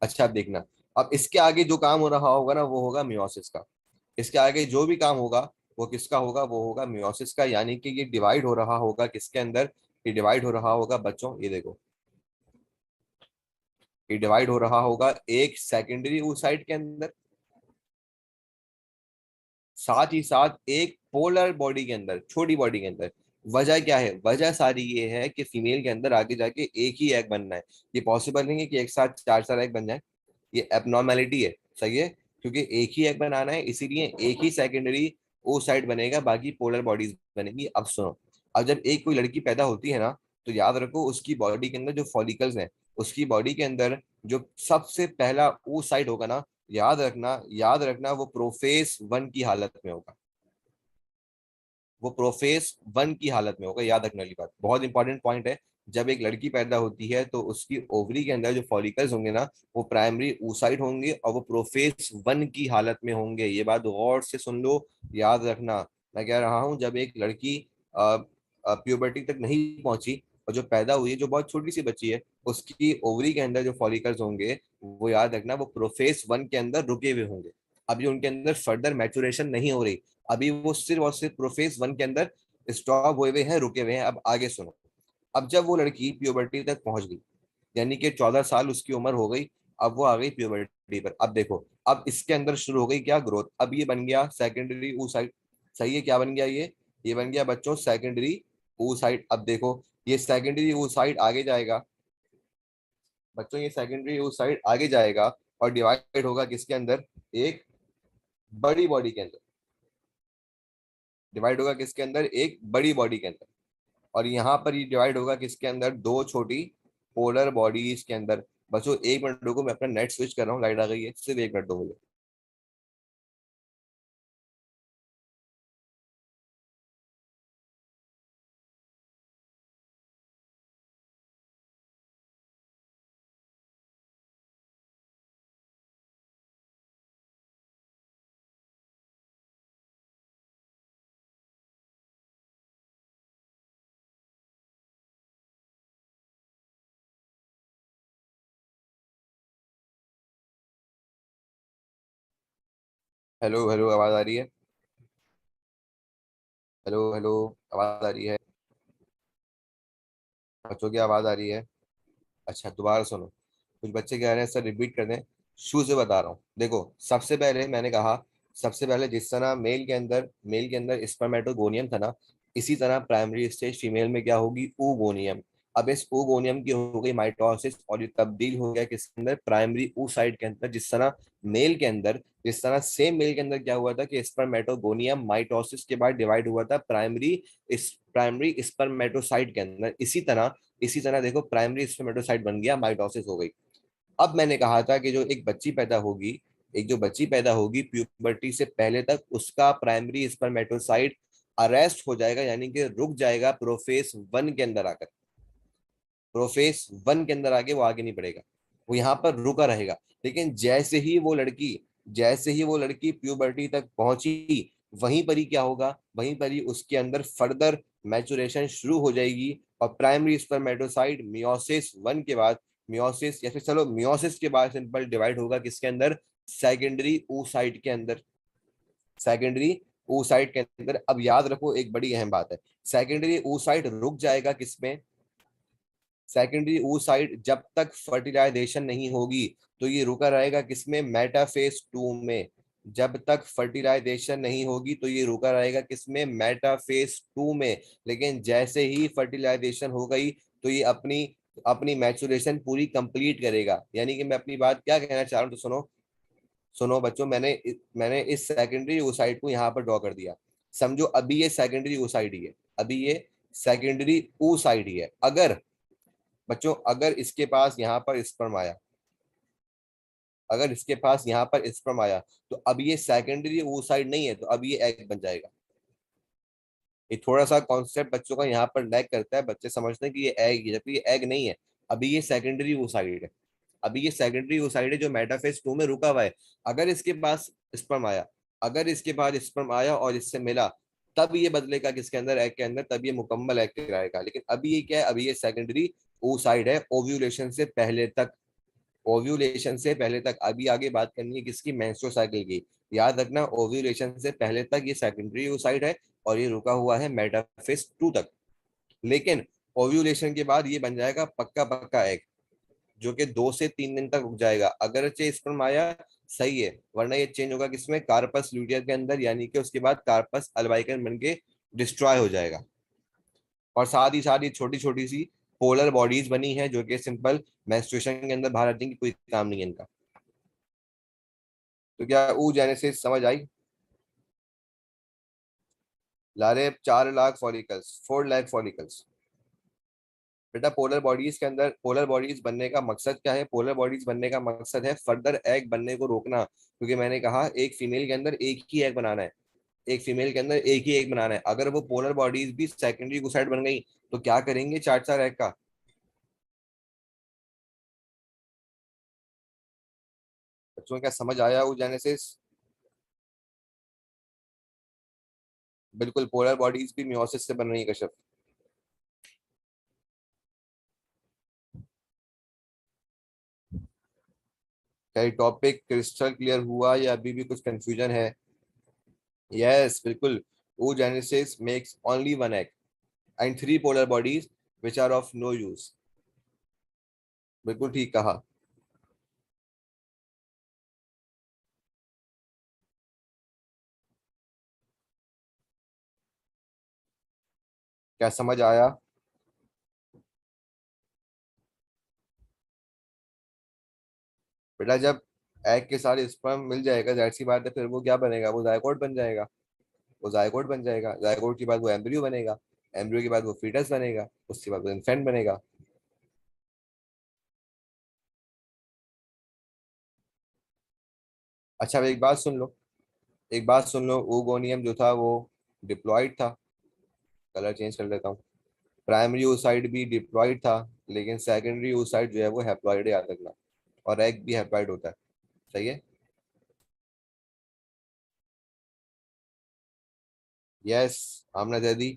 अच्छा, आप देखना, अब इसके आगे जो काम हो रहा होगा ना, वो होगा मियोसिस का। इसके आगे जो भी काम होगा वो किसका होगा? वो होगा मियोसिस का। यानी कि ये डिवाइड हो रहा होगा किसके अंदर? ये डिवाइड हो रहा होगा बच्चों, ये देखो, ये डिवाइड हो रहा होगा एक सेकेंडरी ooसाइट के अंदर, साथ ही साथ एक पोलर बॉडी के अंदर, छोटी बॉडी के अंदर। वजह क्या है? वजह सारी ये है कि फीमेल के अंदर आगे जाके एक ही एग बनना है। ये पॉसिबल नहीं है कि एक साथ 4 4 एग बन जाए, ये एबनॉर्मेलिटी है। सही है? क्योंकि एक ही एग बनाना है, इसीलिए एक ही सेकेंडरी ओ साइड बनेगा, बाकी पोलर बॉडीज बनेगी। अब सुनो, अब जब एक कोई लड़की पैदा होती है ना, तो याद रखो उसकी बॉडी के अंदर जो फॉलिकल्स हैं, उसकी बॉडी के अंदर जो सबसे पहला ओ साइड होगा ना, याद रखना, याद रखना, वो प्रोफेस 1 की हालत में होगा। वो प्रोफेस 1 की हालत में होगा। याद रखने वाली बात, बहुत इंपॉर्टेंट पॉइंट है। जब एक लड़की पैदा होती है तो उसकी ओवरी के अंदर जो फॉलिकल्स होंगे ना, वो प्राइमरी ooसाइट होंगे और वो प्रोफेस 1 की हालत में होंगे। ये बात गौर से सुन लो, याद रखना। मैं कह रहा हूं, जब एक लड़की प्यूबर्टी तक नहीं पहुंची और जो पैदा हुई है, जो बहुत छोटी सी बच्ची है, उसकी ओवरी के अंदर जो फॉलिकल्स होंगे, वो याद रखना वो प्रोफेज 1 के अंदर रुके हुए होंगे। अभी उनके अंदर फर्दर मैचुरेशन नहीं हो रही, अभी वो सिर्फ और सिर्फ प्रोफेज 1 के अंदर स्टॉप हुए हुए हैं, रुके हुए हैं। अब आगे सुनो। अब जब वो लड़की प्यूबर्टी तक पहुंच गई, यानी कि 14 साल उसकी उम्र हो गई, अब वो आ गई प्यूबर्टी पर। अब देखो, अब इसके अंदर शुरू हो गई क्या ग्रोथ। अब ये बन गया सेकेंडरी oocyte। सही है, क्या बन गया ये बन गया बच्चों सेकेंडरी oocyte। अब देखो, ये सेकेंडरी oocyte आगे जाएगा बच्चों, ये सेकेंडरी oocyte आगे जाएगा और डिवाइड होगा किसके अंदर, एक बड़ी बॉडी के अंदर। डिवाइड होगा किसके अंदर, एक बड़ी बॉडी के अंदर। और यहाँ पर ये डिवाइड होगा किसके अंदर, दो छोटी पोलर बॉडीज के अंदर। बच्चों 1 मिनट रुको, मैं अपना नेट स्विच कर रहा हूँ, लाइट आ गई है, सिर्फ 1 मिनट दो मुझे। हेलो हेलो, आवाज आ रही है? हेलो हेलो, आवाज आ रही है? बच्चों की आवाज आ रही है? अच्छा, दोबारा सुनो। कुछ बच्चे कह रहे हैं सर रिपीट कर दें। शुरू से बता रहा हूँ, देखो सबसे पहले मैंने कहा, सबसे पहले जिस तरह मेल के अंदर स्पर्मेटोगोनियम था ना, इसी तरह प्राइमरी स्टेज फीमेल में क्या होगी, ooगोनियम। अब इस ooगोनियम की हो गई माइटोसिस, और ये तब्दील हो गया किसके अंदर, प्राइमरी ooसाइट के अंदर। जिस तरह सेम मेल के अंदर क्या हुआ था कि स्पर्मेटोगोनियम माइटोसिस के बाद डिवाइड हुआ था प्राइमरी स्पर्मेटोसाइट के अंदर, इसी तरह देखो प्राइमरी स्पर्मेटोसाइट बन गया, माइटोसिस हो गई। अब मैंने कहा था कि जो एक बच्ची पैदा होगी, एक जो बच्ची पैदा होगी प्यूबर्टी से पहले तक, उसका प्राइमरी स्पर्मेटोसाइट अरेस्ट हो जाएगा, यानी कि रुक जाएगा प्रोफेस 1 के अंदर आकर। प्रोफेस 1 के अंदर आगे वो आगे नहीं बढ़ेगा, वो यहाँ पर रुका रहेगा। लेकिन जैसे ही वो लड़की प्यूबर्टी तक पहुंची, वहीं पर ही क्या होगा, वहीं पर ही उसके अंदर फर्दर मैचुरेशन शुरू हो जाएगी। और प्राइमरी स्पर्मेटोसाइट मियोसिस 1 के बाद, मियोसिस या फिर चलो मियोसिस के बाद सिंपल डिवाइड होगा किसके अंदर, सेकेंडरी oocyte के अंदर। सेकेंडरी oocyte के अंदर। अब याद रखो एक बड़ी अहम बात है, सेकेंडरी oocyte रुक जाएगा किसमें, सेकेंडरी oocyte जब तक फर्टिलाइजेशन नहीं होगी तो ये रुका रहेगा किसमें, मेटाफेज 2 में। जब तक फर्टिलाइजेशन नहीं होगी तो ये रुका रहेगा किसमें, मेटाफेज 2 में। लेकिन जैसे ही फर्टिलाइजेशन हो गई तो ये अपनी अपनी मैचुरेशन पूरी कंप्लीट करेगा। यानी कि मैं अपनी बात क्या कहना चाह रहा हूँ, तो सुनो। सुनो बच्चों, मैंने इस सेकेंडरी oocyte को यहाँ पर ड्रॉ कर दिया। समझो अभी ये सेकेंडरी oocyte ही है, अभी ये सेकेंडरी oocyte ही है। अगर बच्चों, अगर इसके पास यहाँ पर स्पर्म आया, तो अब ये सेकेंडरी oocyte नहीं है, तो अब ये एग बन जाएगा। ये थोड़ा सा कॉन्सेप्ट बच्चों का यहाँ पर लैग करता है, बच्चे समझते हैं कि ये एग है, जबकि ये एग नहीं है। अभी ये सेकेंडरी oocyte है, अभी ये सेकेंडरी oocyte है जो मेटाफेज 2 में रुका हुआ है। अगर इसके पास स्पर्म आया अगर इसके पास स्पर्म आया और इससे मिला, तब ये बदलेगा किसके अंदर, एग के अंदर, तब ये मुकम्मल एग कहलाएगा। लेकिन अभी ये क्या है, अभी ये सेकेंडरी oocyte है, ओव्यूलेशन से पहले तक। अभी आगे बात करनी है किसकी, मेंस्ट्रुअल साइकिल की। याद रखना ओव्यूलेशन से पहले तक ये सेकेंडरी oocyte है, और ये रुका हुआ है मेटाफेज 2 तक। लेकिन ओव्यूलेशन के बाद ये बन जाएगा पक्का पक्का एग, जो कि 2 से 3 दिन तक रुक जाएगा। अगर चे स्पर्म आया, सही है, वरना ये चेंज होगा किसमें, कार्पस ल्यूटियर के अंदर, यानी कि उसके बाद कार्पस अल्बाइकन बन के डिस्ट्रॉय हो जाएगा। और साथ ही साथ ये छोटी छोटी सी पोलर बॉडीज बनी है, जो कि सिंपल मेंस्ट्रुएशन के अंदर बाहर आती है, कि कोई काम नहीं है इनका। तो क्या ऊ जेनेसिस समझ आई? लारे 4 लाख फॉलिकल्स, 4 लाख फॉलिकल्स। बेटा पोलर बॉडीज बनने का मकसद क्या है, पोलर बॉडीज बनने का मकसद है फर्दर एग बनने को रोकना। क्योंकि मैंने कहा एक फीमेल के अंदर एक ही एग बनाना है, एक फीमेल के अंदर एक ही एग बनाना है। अगर वो पोलर बॉडीज भी सेकेंडरी गुसाइड बन गई, तो क्या करेंगे चार चार एग का। बच्चों क्या समझ आया वो जेनेसिस? बिल्कुल, पोलर बॉडीज भी मियोसिस से बन रही है कश्यप। क्या टॉपिक क्रिस्टल क्लियर हुआ या अभी भी कुछ कंफ्यूजन है? यस, बिल्कुल। oogenesis makes only one egg and three polar bodies which are of no use. बिल्कुल ठीक कहा। क्या समझ आया? बेटा जब एग के साथ स्पर्म मिल जाएगा, जाहिर सी बात है, फिर वो क्या बनेगा? वो जायगोट बन जाएगा। वो जायगोट बन जाएगा, जायगोट के बाद वो एम्ब्रियो बनेगा, एम्ब्रियो के बाद वो फीटस बनेगा, उसके बाद वो इन्फेंट बनेगा। अच्छा, अब एक बात सुन लो, एक बात सुन लो। ओगोनियम जो था वो डिप्लॉयड था। कलर चेंज कर लेता हूँ। प्राइमरी oocyte भी डिप्लॉयड था, लेकिन सेकेंडरी oocyte जो है वो हैप्लॉइड है, याद रखना। और एग भी हैप्लॉइड होता है। सही है। यस, आमना दीदी।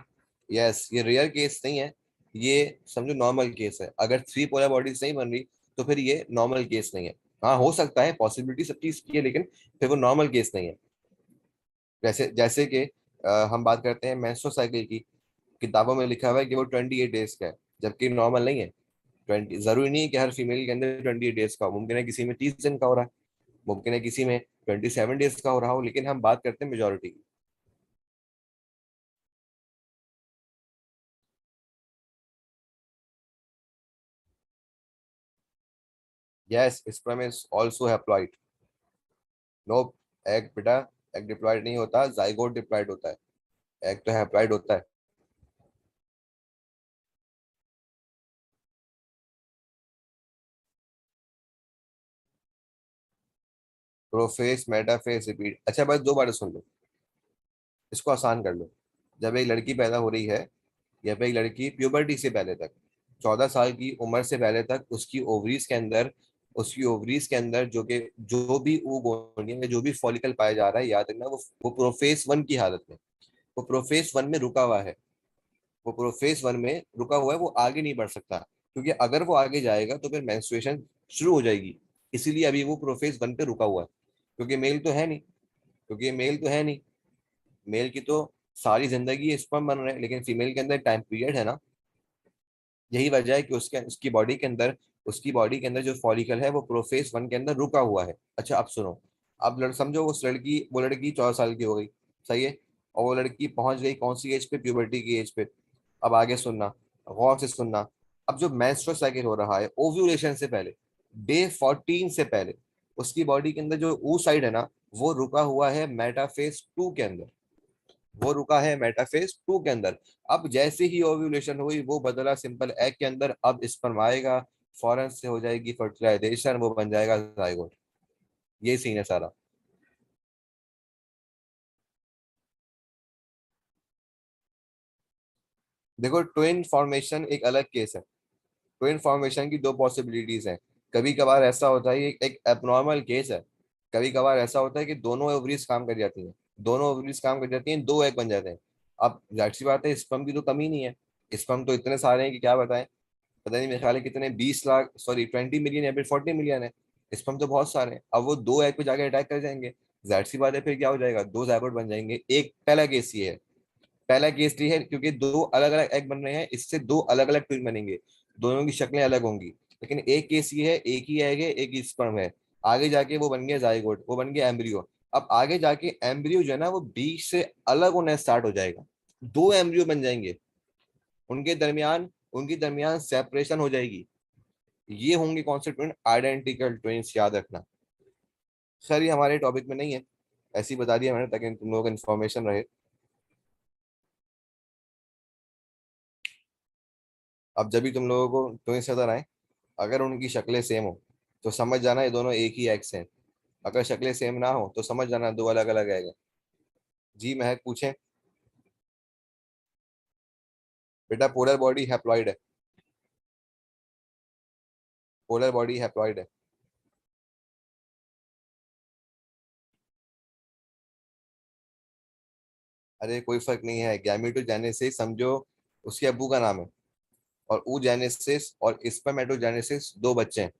यस, ये रेयर केस नहीं है। ये समझो नॉर्मल केस है। अगर थ्री पोलर बॉडीज नहीं बन रही तो फिर ये नॉर्मल केस नहीं है। हाँ, हो सकता है, पॉसिबिलिटी सब चीज की है, लेकिन फिर वो नॉर्मल केस नहीं है। जैसे जैसे कि हम बात करते हैं मेंस्ट्रुअल साइकिल की। किताबों में लिखा हुआ है कि वो 28 डेज का है, जबकि नॉर्मल नहीं है। 20 जरूरी नहीं है कि हर फीमेल के अंदर 28 डेज का हो। मुमकिन है किसी में 30 दिन का हो रहा है, मुमकिन है किसी में 27 डेज का हो रहा हो, लेकिन हम बात करते हैं मेजोरिटी की। Yes, sperm is also haploid. No. Egg बेटा, एग डिप्लॉयड नहीं होता, जाइगोट डिप्लॉयड होता है। एग तो हैप्लॉइड होता है। Prophase, metaphase, repeat. अच्छा, बस दो बार सुन लो, इसको आसान कर लो। जब एक लड़की पैदा हो रही है, या फिर एक लड़की प्यूबर्टी से पहले तक, 14 साल की उम्र से पहले तक, उसकी ओवरीज के अंदर जो भी oogonia में जो भी फॉलिकल पाया जा रहा है, याद रखना, वो प्रोफेस वन की हालत में, वो प्रोफेस वन में रुका हुआ है। वो प्रोफेस वन में रुका हुआ है, वो आगे नहीं बढ़ सकता, क्योंकि अगर वो आगे जाएगा तो फिर मेंस्ट्रुएशन शुरू हो जाएगी। इसीलिए अभी वो प्रोफेस वन पे रुका हुआ है, क्योंकि मेल तो है नहीं। क्योंकि मेल तो है नहीं। मेल की तो सारी जिंदगी स्पर्म बन रहे हैं, लेकिन फीमेल के अंदर टाइम पीरियड है ना। यही वजह है कि उसकी बॉडी के अंदर जो फॉलिकल है वो प्रोफेस वन के अंदर रुका हुआ है। अच्छा, अब सुनो। अब समझो वो लड़की 14 साल की हो गई। सही है। और वो लड़की पहुंच गई कौन सी एज पे? प्यूबर्टी की एज पे। अब आगे सुनना, गौर से सुनना। अब जो मेंस्ट्रुअल साइकिल हो रहा है ओव्यूलेशन से पहले, डे 14 से पहले, उसकी बॉडी के अंदर जो ऊ साइड है ना, वो रुका हुआ है मेटाफेज 2 के अंदर। वो रुका है मेटाफेज 2 के अंदर। अब जैसे ही ओव्यूलेशन हुई, वो बदला सिंपल एग के अंदर। अब स्पर्म आएगा, फौरन से हो जाएगी फर्टिलाइजेशन, वो बन जाएगा जाइगोट। ये सीन है सारा। देखो, ट्विन फॉर्मेशन एक अलग केस है। ट्विन फॉर्मेशन की दो पॉसिबिलिटीज हैं। कभी कभार ऐसा होता है, ये एक एबनॉर्मल केस है। कभी कभार ऐसा होता है कि दोनों ओवरीज काम कर जाती हैं। दोनों ओवरीज काम कर जाती हैं, दो एग बन जाते हैं। अब जाहिर सी बात है, स्पर्म की तो कमी नहीं है। स्पर्म तो इतने सारे हैं कि क्या बताएं। पता नहीं, मेरे ख्याल है कितने, 20 लाख, सॉरी 20 मिलियन या फिर 40 मिलियन है। स्पर्म तो बहुत सारे हैं। अब वो दो एग पे जाके अटैक कर जाएंगे, जाहिर सी बात है, फिर क्या हो जाएगा? दो जायगोट बन जाएंगे। एक पहला केस ये है। पहला केस ये है क्योंकि दो अलग अलग एग बन रहे हैं, इससे दो अलग अलग ट्विन बनेंगे। दोनों की शक्लें अलग होंगी। लेकिन एक केस ये है, एक ही एग है, एक ही स्पर्म है। आगे जाके वो बन गया जाइगोट, वो बन गया एम्ब्रियो। अब आगे जाके एम्ब्रियो जो है ना, वो बीच से अलग होना स्टार्ट हो जाएगा। दो एम्ब्रियो बन जाएंगे। उनके दरमियान सेपरेशन हो जाएगी। ये होंगे कौन से ट्विन? आइडेंटिकल ट्विन्स, याद रखना। सर, ये हमारे टॉपिक में नहीं है, ऐसे ही बता दिया मैंने ताकि तुम लोगों को इन्फॉर्मेशन रहे। अब जब भी तुम लोगों को ट्विन्स नजर आए, अगर उनकी शक्लें सेम हो, तो समझ जाना ये दोनों एक ही एग से हैं। अगर शक्लें सेम ना हो तो समझ जाना दो अलग अलग एग हैं। जी महक, पूछें। बेटा, पोलर बॉडी हैप्लॉइड है। पोलर बॉडी हैप्लॉइड है। अरे कोई फर्क नहीं है, गैमेटोजेनेसिस समझो, उसके अब्बू का नाम है। और oogenesis और स्पर्मेटोजेनेसिस दो बच्चे हैं।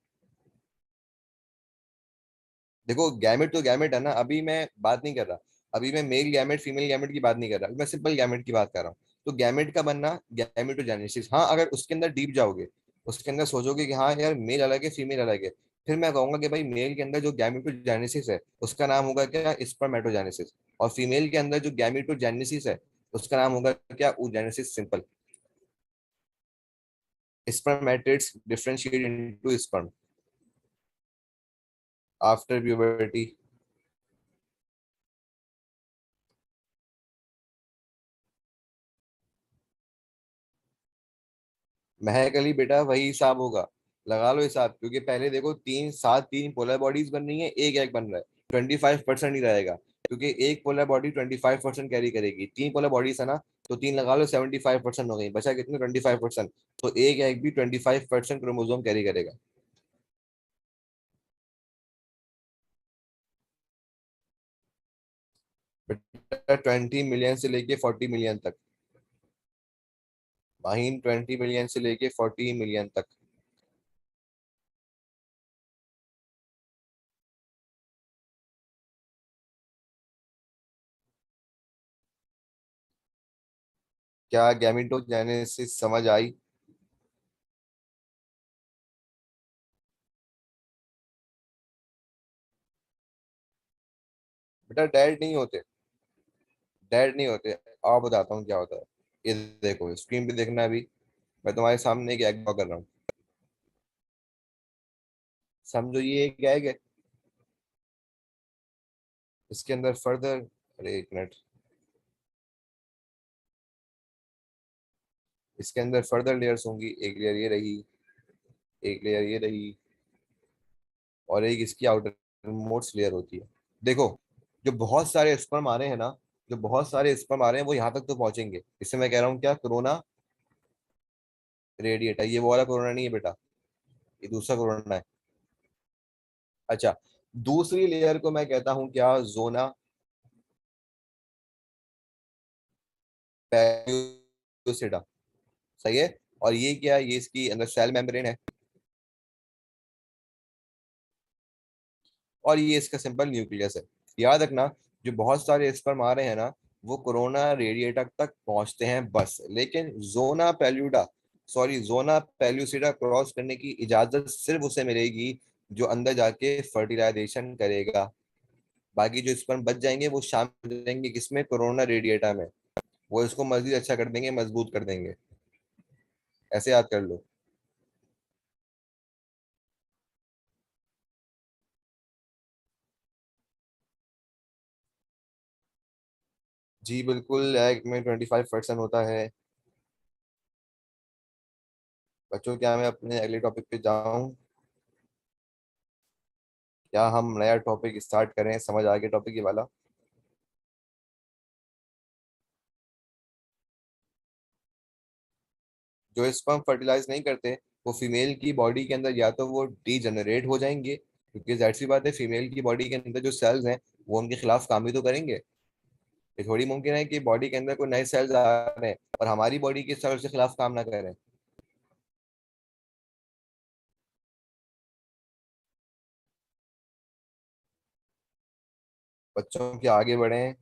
देखो गैमेट तो गैमेट है ना, अभी मैं बात नहीं कर रहा। अभी मैं मेल गैमेट फीमेल गैमेट की बात नहीं कर रहा, अभी मैं सिंपल गैमेट की बात कर रहा हूँ। तो गैमेट का बनना, गैमेटोजेनेसिस, हाँ अगर उसके अंदर डीप जाओगे, उसके अंदर सोचोगे कि हाँ यार मेल अलग है फीमेल अलग है, फिर मैं कहूंगा कि भाई मेल के अंदर जो गैमेटोजेनेसिस है उसका नाम होगा क्या, स्पर्मेटोजेनेसिस। और फीमेल के अंदर जो गैमेटोजेनेसिस है उसका नाम होगा क्या, oogenesis simple. Spermatids differentiate into sperm after puberty. महक अली बेटा वही हिसाब होगा, लगा लो हिसाब, क्योंकि पहले देखो तीन सात, तीन पोलर बॉडीज बन रही है, एक एग बन रहा है, 25% ही रहेगा, क्योंकि एक पोलर बॉडी 25% कैरी करेगी, तीन पोलर बॉडीज है ना, तो तीन लगा लो, 75% हो गई, बचा कितने, 25%। तो एक एग भी 25% क्रोमोसोम कैरी करेगा। बेटा 20 मिलियन से लेके 40 मिलियन तक। माहीन 20 मिलियन से लेके 40 मिलियन तक। क्या गैमेटोजेनेसिस समझ आई? बेटा डैड नहीं होते, डैड नहीं होते। आओ बताता हूँ क्या होता है। ये देखो स्क्रीन पे देखना अभी, मैं तुम्हारे सामने एक एग ड्रॉ कर रहा हूँ। समझो ये एक एग है, इसके अंदर फर्दर, अरे एक मिनट, इसके अंदर फर्दर लेयर्स होंगी, एक लेयर ये रही, एक लेयर ये रही, और एक इसकी आउटर मोस्ट लेयर होती है। देखो जो बहुत सारे स्पर्म आ रहे हैं ना, जो बहुत सारे स्पर्म आ रहे हैं वो यहाँ तक तो पहुंचेंगे, इससे मैं कह रहा हूँ क्या, कोरोना रेडिएट है, ये वो वाला कोरोना नहीं है बेटा, ये दूसरा कोरोना है। अच्छा, दूसरी लेयर को मैं कहता हूँ क्या, जोना पेल्यूसिडा। सही है। और ये क्या है, ये इसकी अंदर सेल मेम्ब्रेन है, और ये इसका सिंपल न्यूक्लियस है। याद रखना, जो बहुत सारे स्पर्म आ रहे हैं ना, वो कोरोना रेडिएटर तक पहुंचते हैं बस, लेकिन जोना पेल्यूडा, सॉरी जोना पेल्यूसिडा क्रॉस करने की इजाजत सिर्फ उसे मिलेगी जो अंदर जाके फर्टिलाइजेशन करेगा। बाकी जो स्पर्म बच जाएंगे वो शामिल हो जाएंगे किसमें, कोरोना रेडिएटा में, वो इसको मजीद अच्छा कर देंगे, मजबूत कर देंगे। ऐसे याद कर लो। जी बिल्कुल, एग में 25% होता है। बच्चों क्या मैं अपने अगले टॉपिक पे जाऊं? क्या हम नया टॉपिक स्टार्ट करें, समझ आ गया टॉपिक ये वाला? जो स्पर्म फर्टिलाइज नहीं करते, वो फीमेल की बॉडी के अंदर या तो वो डीजनरेट हो जाएंगे, क्योंकि जाहिर सी बात है फीमेल की बॉडी के अंदर जो सेल्स हैं वो उनके खिलाफ काम भी तो करेंगे। ये थोड़ी मुमकिन है कि बॉडी के अंदर कोई नए सेल्स आ रहे हैं और हमारी बॉडी के सेल्स के खिलाफ काम ना करें। बच्चों के आगे बढ़े।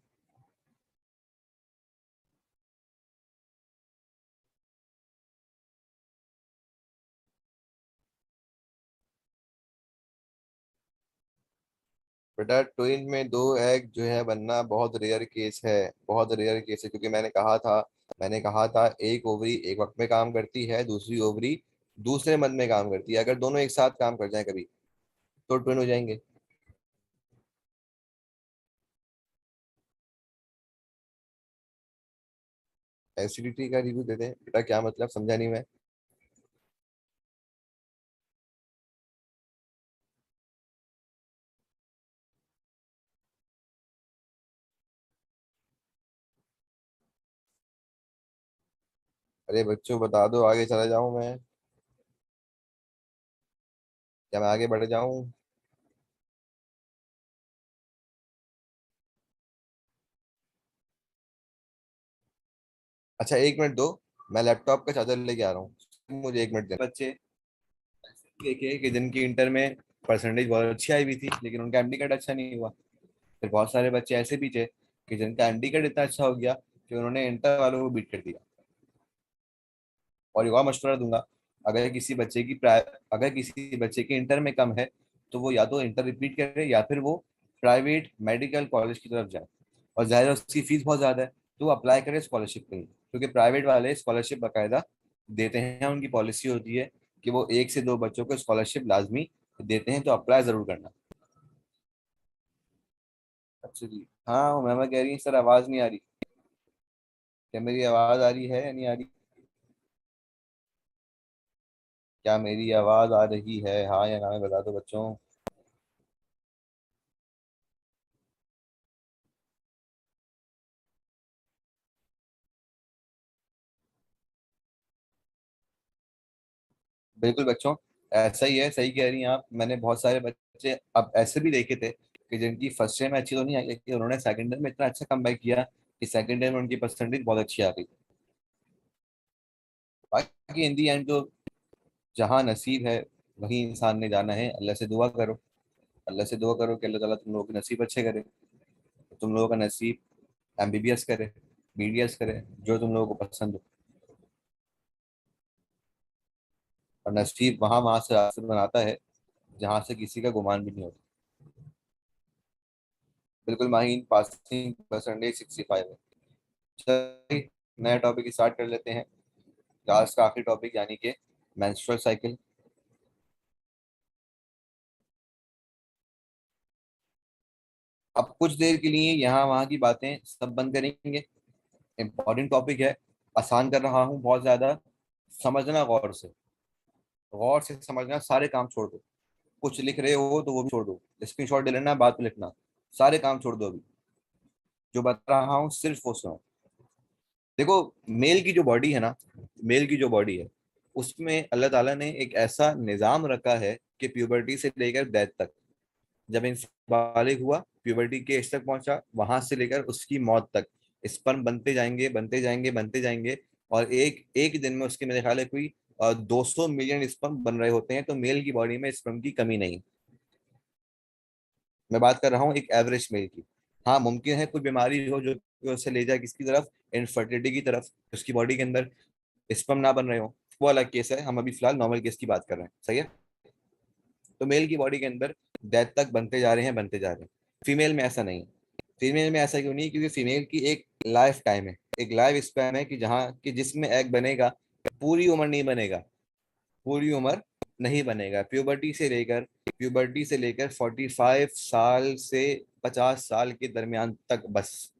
बेटा ट्विन में दो एग जो है बनना बहुत रेयर केस है, बहुत रेयर केस है, क्योंकि मैंने कहा था एक ओवरी एक वक्त में काम करती है, दूसरी ओवरी दूसरे मंथ में काम करती है, अगर दोनों एक साथ काम कर जाएं कभी तो ट्विन हो जाएंगे। एसिडिटी का रिव्यू दे दें बेटा, क्या मतलब समझा नहीं मैं। अरे बच्चों बता दो, आगे चला जाऊं मैं? क्या मैं आगे बढ़ जाऊं? अच्छा एक मिनट दो, मैं लैपटॉप का चार्जर लेके आ रहा हूँ, मुझे एक मिनट देना। बच्चे देखिए कि जिनकी इंटर में परसेंटेज बहुत अच्छी आई हुई थी, लेकिन उनका एमडी कार्ड अच्छा नहीं हुआ। फिर बहुत सारे बच्चे ऐसे भी थे कि जिनका एमडी कार्ड इतना अच्छा हो गया कि उन्होंने इंटर वालों को बीट कर दिया। और एक और मशवरा दूंगा, अगर किसी बच्चे की इंटर में कम है, तो वो या तो इंटर रिपीट करे या फिर वो प्राइवेट मेडिकल कॉलेज की तरफ जाए। और जाहिर है उसकी फीस बहुत ज़्यादा है, तो वो अप्लाई करे स्कॉलरशिप के लिए, क्योंकि प्राइवेट वाले स्कॉलरशिप बाकायदा देते हैं। उनकी पॉलिसी होती है कि वो 1 से 2 बच्चों को स्कॉलरशिप लाजमी देते हैं, तो अप्लाई ज़रूर करना। अच्छा जी, हाँ मैम कह रही है सर आवाज़ नहीं आ रही। क्या मेरी आवाज़ आ रही है या नहीं आ रही? क्या मेरी आवाज़ आ रही है, हाँ या ना में बता दो बच्चों। बिल्कुल बच्चों, ऐसा ही है, सही कह रही हैं आप। मैंने बहुत सारे बच्चे अब ऐसे भी देखे थे कि जिनकी फर्स्ट ईयर में अच्छी तो नहीं आई, लेकिन उन्होंने सेकंड ईयर में इतना अच्छा कमबैक किया कि सेकंड ईयर में उनकी परसेंटेज बहुत अच्छी आ गई। बाकी इन दी एंड तो जहाँ नसीब है वहीं इंसान ने जाना है। अल्लाह से दुआ करो, अल्लाह से दुआ करो कि अल्लाह ताला तुम लोगों के नसीब अच्छे करे, तुम लोगों का नसीब एमबीबीएस करे, बीडीएस करे, जो तुम लोगों को पसंद हो। और नसीब वहाँ वहाँ से रास्ते बनाता है जहाँ से किसी का गुमान भी नहीं होता। बिल्कुल माहीन, पासिंग परसेंटेज 65 है। चलिए नया टॉपिक स्टार्ट कर लेते हैं, लास्ट का आखिरी टॉपिक, यानी कि मेंस्ट्रुअल साइकिल। अब कुछ देर के लिए यहाँ वहाँ की बातें सब बंद करेंगे। इम्पोर्टेंट टॉपिक है, आसान कर रहा हूँ बहुत ज्यादा। समझना गौर से, गौर से समझना, सारे काम छोड़ दो। कुछ लिख रहे हो तो वो भी छोड़ दो, स्क्रीनशॉट ले लेना, बाद में लिखना। सारे काम छोड़ दो अभी, जो बता रहा हूँ सिर्फ वो सुनो। देखो, मेल की जो बॉडी है ना, मेल की जो बॉडी है, उसमें अल्लाह ताला ने एक ऐसा निज़ाम रखा है कि प्यूबर्टी से लेकर डेथ तक, जब इंसान बालिग हुआ, प्यूबर्टी के एज तक पहुंचा, वहां से लेकर उसकी मौत तक स्पर्म बनते जाएंगे, बनते जाएंगे, बनते जाएंगे। और एक एक दिन में उसके मेरे ख्याल है कोई 200 मिलियन स्पर्म बन रहे होते हैं। तो मेल की बॉडी में स्पर्म की कमी नहीं। मैं बात कर रहा हूँ एक एवरेज मेल की। हाँ मुमकिन है कोई बीमारी हो जो कि उसे ले जाए किसकी तरफ, इनफर्टिलिटी की तरफ, उसकी बॉडी के अंदर स्पर्म ना बन रहे हो, वो अलग केस है। हम अभी फिलहाल नॉर्मल केस की बात कर रहे हैं, सही है। तो मेल की बॉडी के अंदर डेथ तक बनते जा रहे हैं, बनते जा रहे हैं। फीमेल में ऐसा नहीं है। फीमेल में ऐसा क्यों नहीं? क्योंकि फीमेल की एक लाइफ टाइम है, एक लाइफ स्पैन है कि जहाँ कि जिसमें एग बनेगा, पूरी उम्र नहीं बनेगा, पूरी उम्र नहीं बनेगा। प्यूबर्टी से लेकर 45 साल से 50 साल के दरमियान तक बस,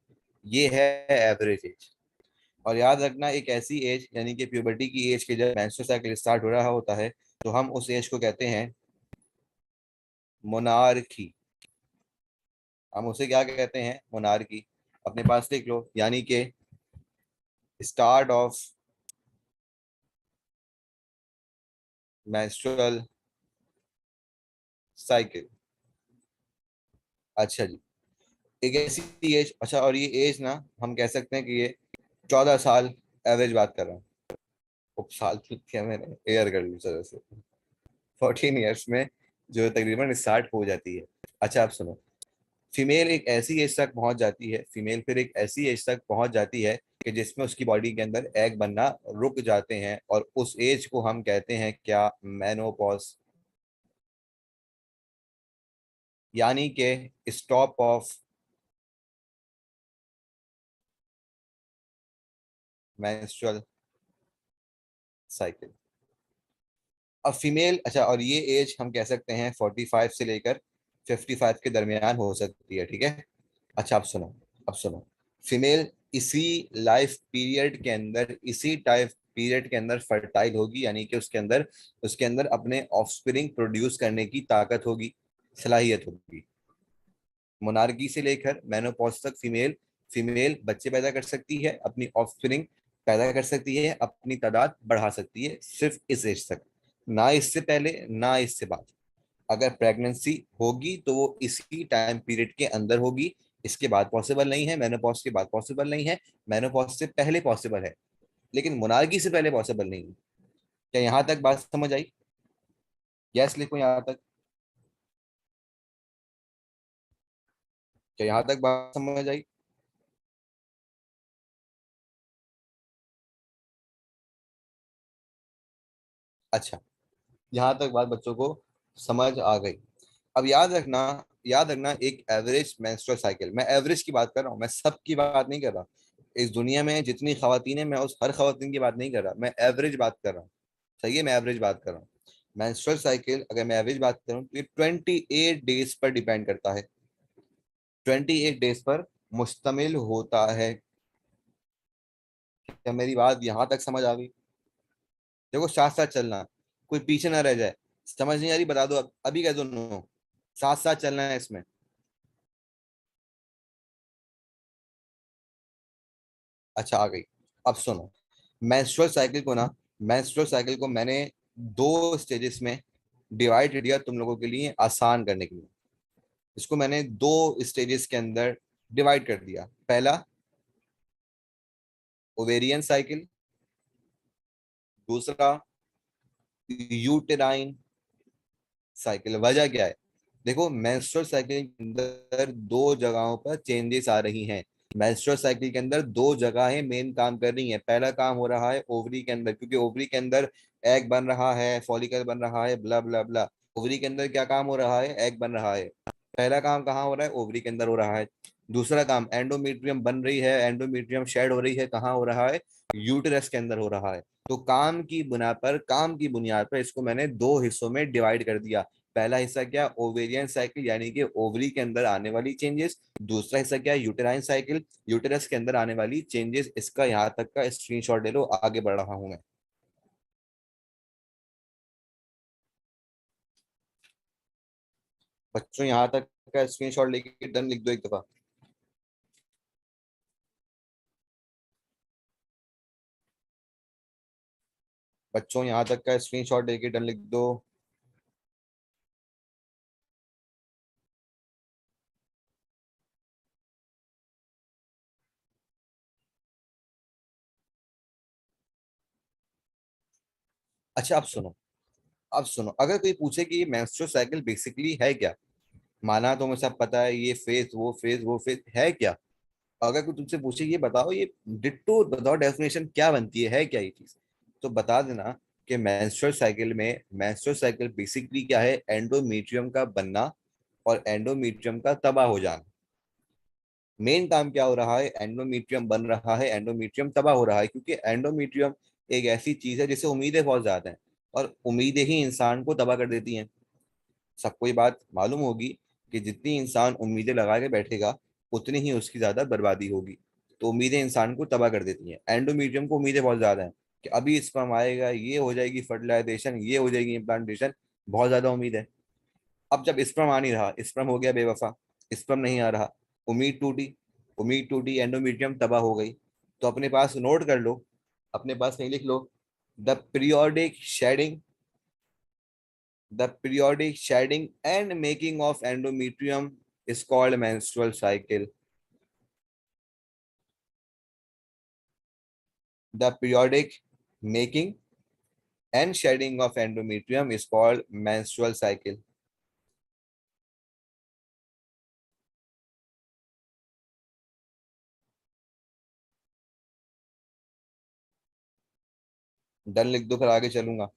ये है एवरेज एज। और याद रखना, एक ऐसी एज यानी कि प्यूबर्टी की एज के जब मेंस्ट्रुअल साइकिल स्टार्ट हो रहा होता है, तो हम उस एज को कहते हैं मोनार्की। हम उसे क्या कहते हैं? मोनार्की। अपने पास लिख लो, यानी कि स्टार्ट ऑफ मेंस्ट्रुअल साइकिल। अच्छा जी, एक ऐसी एज, अच्छा, और ये एज ना हम कह सकते हैं कि ये 14 साल, एवरेज बात कर रहा हूँ। साल ठीक किया मैंने, एयर कर ली तरह से। 14 ईयर्स में जो तकरीबन स्टार्ट हो जाती है। अच्छा आप सुनो, फीमेल एक ऐसी एज तक पहुंच जाती है, फीमेल फिर एक ऐसी एज तक पहुंच जाती है कि जिसमें उसकी बॉडी के अंदर एग बनना रुक जाते हैं, और उस एज को हम कहते हैं क्या? मेनोपॉज। यानी कि स्टॉप ऑफ मेंस्ट्रुअल साइकिल। अब फीमेल, अच्छा, और ये एज हम कह सकते हैं 45 से लेकर 55 के दरमियान हो सकती है, ठीक है। अच्छा आप सुनो, अब सुनो, फीमेल इसी लाइफ पीरियड के अंदर, इसी टाइप पीरियड के अंदर फर्टाइल होगी, यानी कि उसके अंदर अपने ऑफस्प्रिंग प्रोड्यूस करने की ताकत होगी, सलाहियत होगी। मोनार्की से लेकर मेनोपॉज तक फीमेल फीमेल बच्चे पैदा कर सकती है, अपनी ऑफस्प्रिंग पैदा कर सकती है, अपनी तादाद बढ़ा सकती है, सिर्फ इस एज तक, ना इससे पहले ना इससे बाद। अगर प्रेगनेंसी होगी तो वो इसी टाइम पीरियड के अंदर होगी, इसके बाद पॉसिबल नहीं है, मेनोपॉज के बाद पॉसिबल नहीं है, मेनोपॉज से पहले पॉसिबल है, लेकिन मोनार्की से पहले पॉसिबल नहीं है। क्या यहाँ तक बात समझ आई? यस लिखो यहाँ तक। क्या यहाँ तक बात समझ आई? अच्छा, यहाँ तक बात बच्चों को समझ आ गई। अब याद रखना एक एवरेज मेंस्ट्रुअल साइकिल, मैं एवरेज की बात कर रहा हूँ, मैं सब की बात नहीं कर रहा। इस दुनिया में जितनी खवातीन है, मैं उस हर खवातीन की बात नहीं कर रहा, मैं एवरेज बात कर रहा हूँ। सही है, मैं एवरेज बात कर रहा हूँ। मेंस्ट्रुअल साइकिल अगर मैं एवरेज बात करूँ तो ये 28 डेज पर डिपेंड करता है, 28 डेज पर मुश्तमिल होता है। क्या मेरी बात यहाँ तक समझ आ गई? देखो साथ साथ चलना, कोई पीछे ना रह जाए। समझ नहीं आ रही बता दो, अभी कह दो नो। साथ साथ चलना है इसमें। अच्छा आ गई। अब सुनो, मेंस्ट्रुअल साइकिल को ना मेंस्ट्रुअल साइकिल को मैंने दो स्टेजेस में डिवाइड किया तुम लोगों के लिए आसान करने के लिए। इसको मैंने दो स्टेजेस के अंदर डिवाइड कर दिया। पहला ओवेरियन साइकिल, दूसरा यूटेराइन साइकिल। वजह क्या है? देखो मेंस्ट्रुअल साइकिल के अंदर दो जगहों पर चेंजेस आ रही हैं। मेंस्ट्रुअल साइकिल के अंदर दो जगहें मेन काम कर रही हैं। पहला काम हो रहा है ओवरी के अंदर, क्योंकि ओवरी के अंदर एग बन रहा है, फॉलिकल बन रहा है, ब्ला ब्ला ब्ला। ओवरी के अंदर क्या काम हो रहा है? एग बन रहा है। पहला काम कहाँ हो रहा है? ओवरी के अंदर हो रहा है। दूसरा काम एंडोमेट्रियम बन रही है, एंडोमेट्रियम शेड हो रही है, कहाँ हो रहा है? यूटेरस के अंदर हो रहा है। तो काम की बुनियाद पर इसको मैंने दो हिस्सों में डिवाइड कर दिया। पहला हिस्सा क्या? ओवेरियन साइकिल, यानी कि ओवरी के अंदर आने वाली चेंजेस। दूसरा हिस्सा क्या? यूटेराइन साइकिल, यूटेरस के अंदर आने वाली चेंजेस। इसका यहाँ तक का स्क्रीनशॉट ले लो, आगे बढ़ रहा हूं मैं। बच्चों यहाँ तक का स्क्रीनशॉट लेके डन लिख दो एक दफा। बच्चों यहाँ तक का स्क्रीनशॉट लेके डन लिख दो। अच्छा अब सुनो, अगर कोई पूछे कि ये मेंस्ट्रुअल साइकिल बेसिकली है क्या, माना तुम्हें सब पता है, ये फेज वो फेज है क्या। अगर कोई तुमसे पूछे ये बताओ, ये डिट्टो बताओ, डेफिनेशन क्या बनती है क्या ये चीज, तो बता देना कि मेंस्ट्रुअल साइकिल बेसिकली क्या है? एंडोमेट्रियम का बनना और एंडोमेट्रियम का तबाह हो जाना। मेन काम क्या हो रहा है? एंडोमेट्रियम बन रहा है, एंडोमेट्रियम तबाह हो रहा है, क्योंकि एंडोमेट्रियम एक ऐसी चीज है जिसे उम्मीदें बहुत ज्यादा हैं, और उम्मीदें ही इंसान को तबाह कर देती हैं। सबको ये बात मालूम होगी कि जितनी इंसान उम्मीदें लगा के बैठेगा, उतनी ही उसकी ज्यादा बर्बादी होगी। तो उम्मीदें इंसान को तबाह कर देती हैं। एंडोमेट्रियम को उम्मीदें बहुत ज्यादा हैं कि अभी स्पर्म आएगा, ये हो जाएगी फर्टिलाइजेशन, ये हो जाएगी इम्प्लांटेशन, बहुत ज्यादा उम्मीद है। अब जब स्पर्म आ नहीं रहा, स्पर्म हो गया बेवफा, स्पर्म नहीं आ रहा, उम्मीद टूटी, उम्मीद टूटी, एंडोमेट्रियम तबाह हो गई। तो अपने पास नोट कर लो, अपने पास कहीं लिख लो, the periodic shedding, the periodic shedding and making of endometrium is called menstrual cycle. The periodic making and shedding of endometrium is called menstrual cycle. Done लिख दो फिर आगे चलूंगा।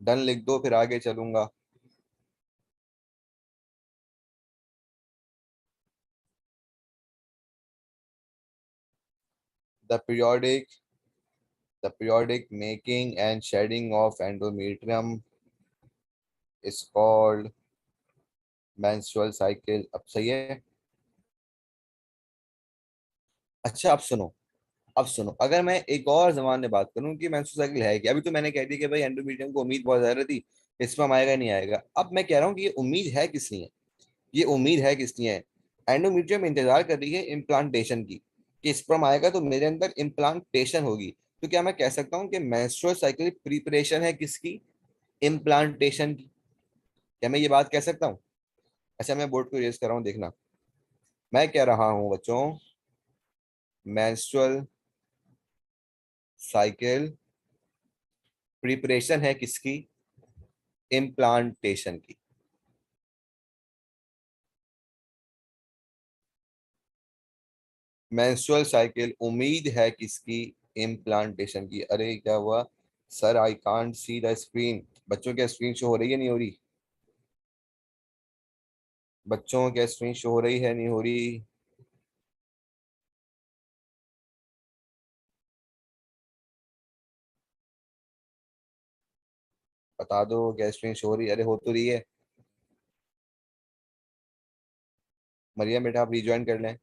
डन लिख दो फिर आगे चलूंगा। The periodic the periodic making and shedding of endometrium is called menstrual cycle. अब सही है? अच्छा अब सुनो, अगर मैं एक और जबान में बात करूं कि मेंस्ट्रुअल साइकिल है क्या, अभी तो मैंने कह दिया कि भाई एंडोमेट्रियम को उम्मीद बहुत ज्यादा थी, स्पर्म आएगा नहीं आएगा। अब मैं कह रहा हूँ कि ये उम्मीद है किस लिए? ये उम्मीद है किस लिए? एंडोमेट्रियम इंतजार कर रही है इम्प्लांटेशन की, कि स्पर्म आएगा तो मेरे अंदर इम्प्लांटेशन होगी। तो क्या मैं कह सकता हूँ कि मेंस्ट्रुअल साइकिल प्रिपरेशन है किसकी? इम्प्लांटेशन की। क्या मैं ये बात कह सकता हूँ? अच्छा मैं बोर्ड को रेज कर रहा हूँ, देखना। मैं कह रहा हूँ बच्चों, मेंस्ट्रुअल साइकिल प्रिपरेशन है किसकी? इम्प्लांटेशन की। मेंस्ट्रुअल साइकिल उम्मीद है किसकी? इम्प्लांटेशन की। अरे क्या हुआ sir? I can't see the screen. बच्चों क्या स्क्रीन शो हो रही है नहीं हो रही? बच्चों क्या स्क्रीन शो हो रही है नहीं हो रही? बता दो क्या स्क्रीन शो हो रही है? अरे हो तो रही है। मरियम बेटा आप रिज्वाइन कर लें।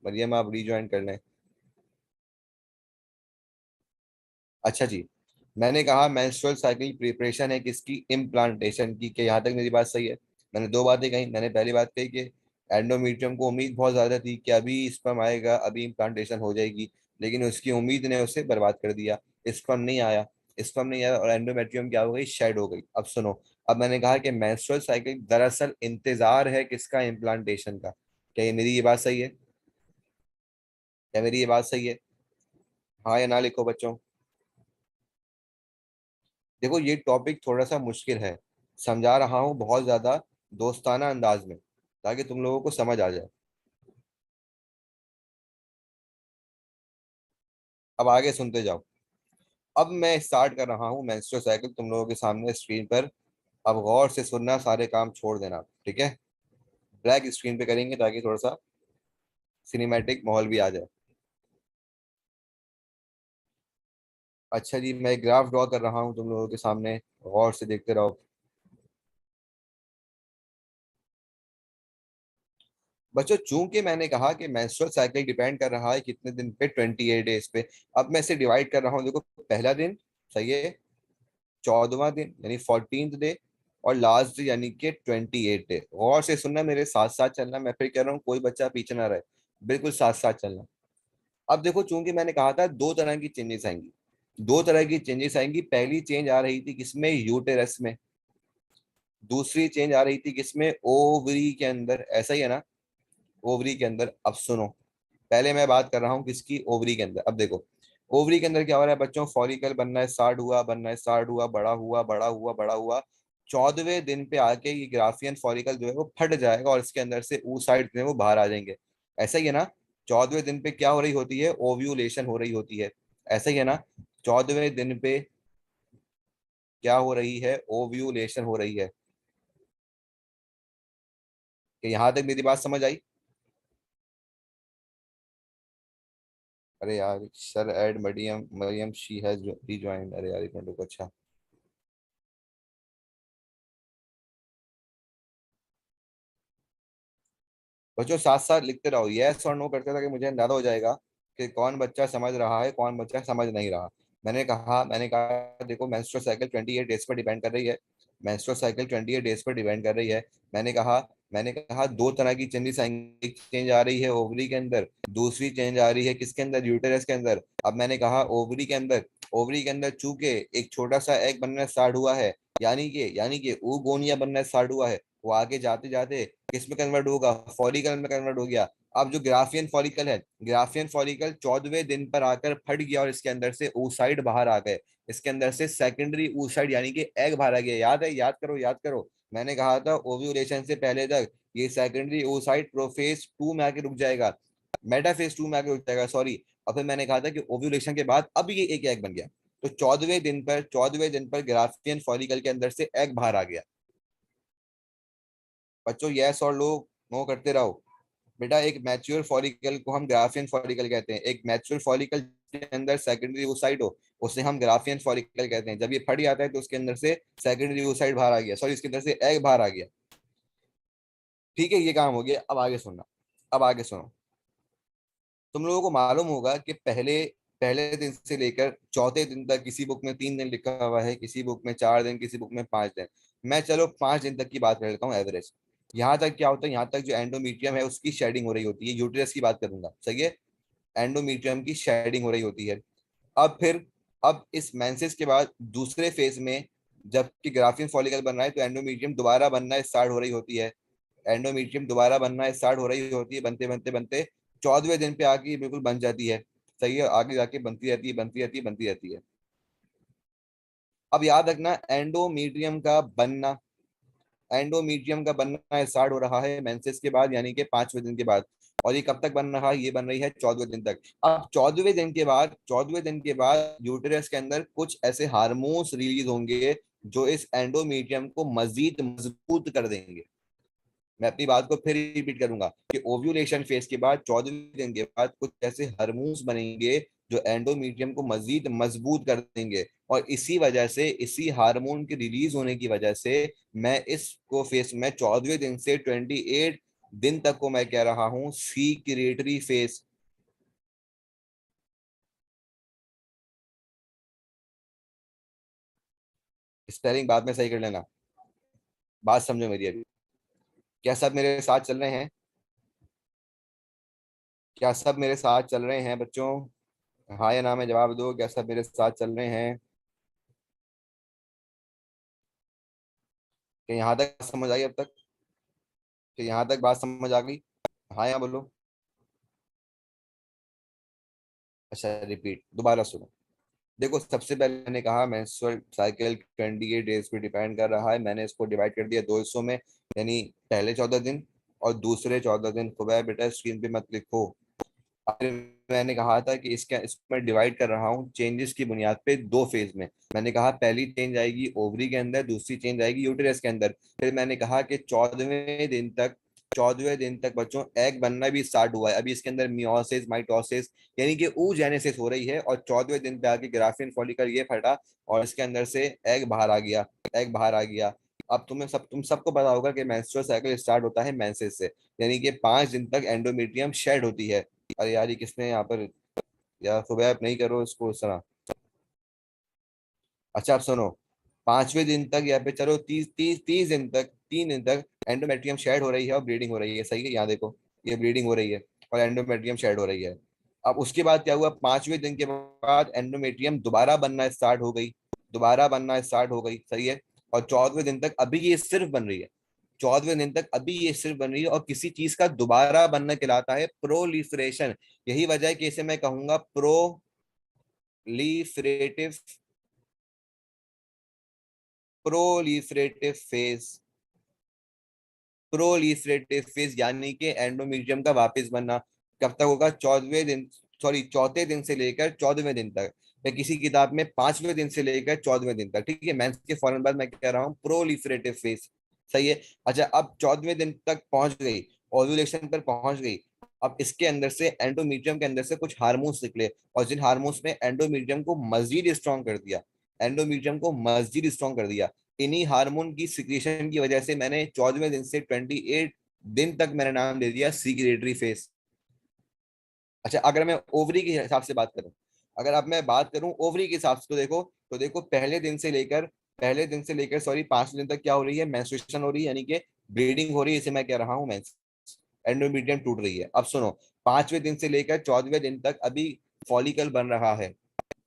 मरियम आप रिज्वाइन कर लें। अच्छा जी। मैंने कहा मेंस्ट्रुअल साइकिल प्रिपरेशन है किसकी? इम्प्लांटेशन की। क्या यहाँ तक मेरी बात सही है? मैंने दो बातें कही। मैंने पहली बात कही कि एंडोमेट्रियम को उम्मीद बहुत ज्यादा थी कि अभी स्पर्म आएगा, अभी इम्प्लांटेशन हो जाएगी, लेकिन उसकी उम्मीद ने उसे बर्बाद कर दिया। स्पर्म नहीं आया। स्पर्म नहीं आया और एंडोमेट्रियम क्या हो गई? शेड हो गई। अब सुनो। अब मैंने कहा कि मेंस्ट्रुअल साइकिल दरअसल इंतजार है किसका? इम्प्लांटेशन का। क्या ये मेरी ये बात सही है? क्या मेरी ये बात सही है? हाँ या ना लिखो बच्चों। देखो ये टॉपिक थोड़ा सा मुश्किल है, समझा रहा हूँ बहुत ज्यादा दोस्ताना अंदाज में, ताकि तुम लोगों को समझ आ जाए। अब आगे सुनते जाओ। अब मैं स्टार्ट कर रहा हूँ मेंस्ट्रुअल साइकिल तुम लोगों के सामने स्क्रीन पर। अब गौर से सुनना, सारे काम छोड़ देना, ठीक है? ब्लैक स्क्रीन पे करेंगे ताकि थोड़ा सा सिनेमैटिक माहौल भी आ जाए। अच्छा जी, मैं एक ग्राफ ड्रॉ कर रहा हूँ तुम लोगों के सामने, गौर से देखते रहो। बच्चों चूंकि मैंने कहा कि मेंस्ट्रुअल साइकिल डिपेंड कर रहा है कितने दिन पे? 28 डेज पे। अब मैं इसे डिवाइड कर रहा हूँ। देखो पहला दिन, सही है, 14वां दिन यानी 14th डे, और लास्ट डे यानी कि 28 डे। गौर से सुनना, मेरे साथ साथ चलना। मैं फिर कह रहा हूँ कोई बच्चा पीछे ना रहे, बिल्कुल साथ साथ चलना। अब देखो चूंकि मैंने कहा था दो तरह की चेंजेस आएंगी। दो तरह की चेंजेस आएंगी। पहली चेंज आ रही थी किसमें? यूटेरस में। दूसरी चेंज आ रही थी किसमें? ओवरी के अंदर। ऐसा ही है ना? ओवरी के अंदर। अब सुनो, पहले मैं बात कर रहा हूँ किसकी? ओवरी के अंदर। अब देखो ओवरी के अंदर क्या हो रहा है बच्चों? फॉलिकल बनना स्टार्ट हुआ, बनना स्टार्ट हुआ, बड़ा हुआ, बड़ा हुआ, बड़ा हुआ। 14वें दिन पे आके ये ग्राफियन फॉलिकल जो है वो फट जाएगा और इसके अंदर से oocyte जो है वो बाहर आ जाएंगे। ऐसा ही है ना? 14वें दिन पे क्या हो रही होती है? ओव्यूलेशन हो रही होती है। ऐसा ही है ना? 14वें दिन पे क्या हो रही है? ओव्यूलेशन हो रही है। कि यहाँ तक मेरी बात समझ आई? अरे यार sir add Mariam, Mariam she has rejoined. अरे यार एक मिनट रुको। अच्छा बच्चों साथ साथ लिखते रहो, यस और नो करते रहो, कि मुझे अंदाजा हो जाएगा कि कौन बच्चा समझ रहा है, कौन बच्चा समझ नहीं रहा। मैंने कहा देखो मेंस्ट्रुअल साइकिल 28 डेज पर डिपेंड कर रही है। मेंस्ट्रुअल साइकिल 28 डेज पर डिपेंड कर रही है। मैंने कहा दो तरह की चेंजेस आएंगी। एक चेंज आ रही है ओवरी के अंदर, दूसरी चेंज आ रही है किसके अंदर? यूटेरस के अंदर। अब मैंने कहा ओवरी के अंदर, ओवरी के अंदर चूंकि एक छोटा सा एग बनना स्टार्ट हुआ है, यानी कि oogonia बनना स्टार्ट हुआ है, वो आगे जाते जाते किस में कन्वर्ट होगा? फॉलिकल में कन्वर्ट हो गया। अब जो ग्राफियन फॉलिकल है, ग्राफियन फॉलिकल 14वें दिन पर आकर फट गया और इसके अंदर से oocyte बाहर आ गए। इसके अंदर से सेकेंडरी oocyte यानी कि एग बाहर आ गया। याद है? याद करो, याद करो। मैंने कहा था ओव्यूलेशन से पहले तक ये सेकेंडरी oocyte प्रोफेज 2 में आके रुक जाएगा, मेटाफेज 2 में आके रुक जाएगा, सॉरी। और फिर मैंने कहा था कि ओव्यूलेशन के बाद अब ये एक एग बन गया। तो 14वें दिन पर ग्राफियन फॉलिकल के अंदर से एग बाहर आ गया। बच्चों यस और लो नो करते रहो। बेटा एक मैच्योर फॉलिकल को हम ग्राफियन फॉलिकल कहते हैं। एक मैच्योर फॉलिकल के अंदर सेकेंडरी oocyte हो, उसे हम ग्राफियन फॉलिकल कहते हैं। जब ये फट जाता है तो उसके अंदर से सेकेंडरी oocyte बाहर आ गया, सॉरी इसके अंदर से एग बाहर आ गया। ठीक है, ये काम हो गया। अब आगे सुनना। अब आगे सुनो। तुम लोगों को मालूम होगा कि पहले पहले दिन से लेकर चौथे दिन तक किसी बुक में 3 दिन लिखा हुआ है, किसी बुक में 4 दिन, किसी बुक में 5 दिन। मैं चलो 5 दिन तक की बात कर लेता हूँ एवरेज। यहाँ तक क्या होता है? यहाँ तक जो एंडोमीट्रियम है उसकी शेडिंग हो रही होती है। यूटेरस की बात करूंगा, सही है? एंडोमीट्रियम की शेडिंग हो रही होती है। अब फिर, अब इस मेंसेस के बाद दूसरे फेज में जबकि ग्राफियन फॉलिकल बन रहा है तो एंडोमीट्रियम दोबारा बनना स्टार्ट हो रही होती है। एंडोमीट्रियम दोबारा बनना स्टार्ट हो रही होती है, बनते बनते बनते 14वें दिन पे आके ये बिल्कुल बन जाती है। सही है? आगे जाके बनती रहती है, बनती रहती है, बनती रहती है। अब याद रखना एंडोमीट्रियम का बनना, एंडोमीट्रियम का बनना स्टार्ट हो रहा है मेंसेस के बाद यानी कि 5वें दिन के बाद। और ये कब तक बन रहा है, ये बन रही है 14वें दिन तक। अब 14वें दिन के बाद यूटेरस के अंदर कुछ ऐसे हार्मोन्स रिलीज होंगे जो इस एंडोमेट्रियम को मजीद मजबूत कर देंगे। मैं अपनी बात को फिर रिपीट करूंगा कि ओव्यूलेशन फेज के बाद 14वें दिन के बाद कुछ ऐसे हार्मोन्स बनेंगे जो एंडोमेट्रियम को मजीद मजबूत कर देंगे। और इसी वजह से, इसी हार्मोन के रिलीज होने की वजह से मैं इसको फेस में 14वें दिन से 28 दिन तक को मैं कह रहा हूं सीक्रेटरी फेस। स्पेलिंग बाद में सही कर लेना, बात समझो मेरी अभी। क्या सब मेरे साथ चल रहे हैं? क्या सब मेरे साथ चल रहे हैं बच्चों? हाँ या ना में जवाब दो, क्या सब मेरे साथ चल रहे हैं? कि यहाँ तक समझ आई अब तक? कि यहाँ तक बात समझ आ गई? हाँ या बोलो। अच्छा, रिपीट दोबारा सुनो। देखो, सबसे पहले मैंने कहा मेंस्ट्रुअल साइकिल 28 डेज पे डिपेंड कर रहा है। मैंने इसको डिवाइड कर दिया दो हिस्सों में, यानी पहले 14 दिन और दूसरे 14 दिन। खुबैर बेटा स्क्रीन पे मत लिखो। अरे, मैंने कहा था कि इसमें डिवाइड कर रहा हूँ चेंजेस की बुनियाद पे दो फेज में। मैंने कहा पहली चेंज आएगी ओवरी के अंदर, दूसरी चेंज आएगी यूटेरस के अंदर। फिर मैंने कहा कि 14वें दिन तक बच्चों एग बनना भी स्टार्ट हुआ है। अभी इसके अंदर मियोसिस माइटोसिस यानी कि oogenesis हो रही है, और 14वें दिन पे आके ग्राफियन फॉलिकल ये फटा और इसके अंदर से एग बाहर आ गया। एग बाहर आ गया। अब तुम सबको पता होगा कि मेंस्ट्रुअल साइकिल स्टार्ट होता है मेंसेस से, यानी कि 5 दिन तक एंडोमेट्रियम शेड होती है। अरे यार, ये किसने यहाँ पर, यार सुबह आप नहीं करो इसको इस तरह। अच्छा, आप सुनो। 5वें दिन तक या फिर चलो 30 दिन तक, 3 दिन तक एंडोमेट्रियम शेड हो रही है और ब्लीडिंग हो रही है, सही है? यहाँ देखो, ये ब्लीडिंग हो रही है और एंडोमेट्रियम शेड हो रही है। अब उसके बाद क्या हुआ, 5वें दिन के बाद एंडोमेट्रियम दोबारा बनना स्टार्ट हो गई, दोबारा बनना स्टार्ट हो गई, सही है? और 14वें दिन तक अभी ये सिर्फ बन रही है। 14वें दिन तक अभी ये सिर्फ बन रही है, और किसी चीज का दोबारा बनना कहलाता है प्रोलिफरेशन। यही वजह है कि इसे मैं कहूंगा proliferative, proliferative phase. Proliferative phase यानी कि एंडोमेट्रियम का वापस बनना कब तक होगा? 14वें दिन, सॉरी, 4थे दिन से लेकर 14वें दिन तक, या किसी किताब में 5वें दिन से लेकर 14वें दिन तक, ठीक है? मैं इसके फौरन बाद मैं कह रहा हूँ प्रोलीफरेटिव फेज, सही है? अच्छा, अब 14वें दिन तक पहुंच गई, ओव्यूलेशन पर पहुंच गई। अब इसके अंदर से, एंडोमेट्रियम के अंदर से कुछ हार्मोन्स निकले, और जिन हार्मोन्स ने एंडोमेट्रियम को मजीद स्ट्रॉन्ग कर दिया, एंडोमेट्रियम को मजीद स्ट्रॉन्ग कर दिया। इन्हीं हार्मोन की सिक्रीशन की वजह से मैंने 14वें दिन से 28 दिन तक मैंने नाम दे दिया सीक्रेटरी फेस। अच्छा, अगर मैं ओवरी के हिसाब से बात करूं, अगर अब मैं बात करूं ओवरी के हिसाब से, तो देखो पहले दिन से लेकर सॉरी 5वें दिन तक क्या हो रही है? मेंस्ट्रुएशन हो रही है, यानी कि ब्लीडिंग हो रही है, इसे मैं कह रहा हूं मेंस। एंडोमेट्रियम टूट रही है। अब सुनो, 5वें दिन से लेकर 14वें दिन तक अभी फॉलिकल बन रहा है,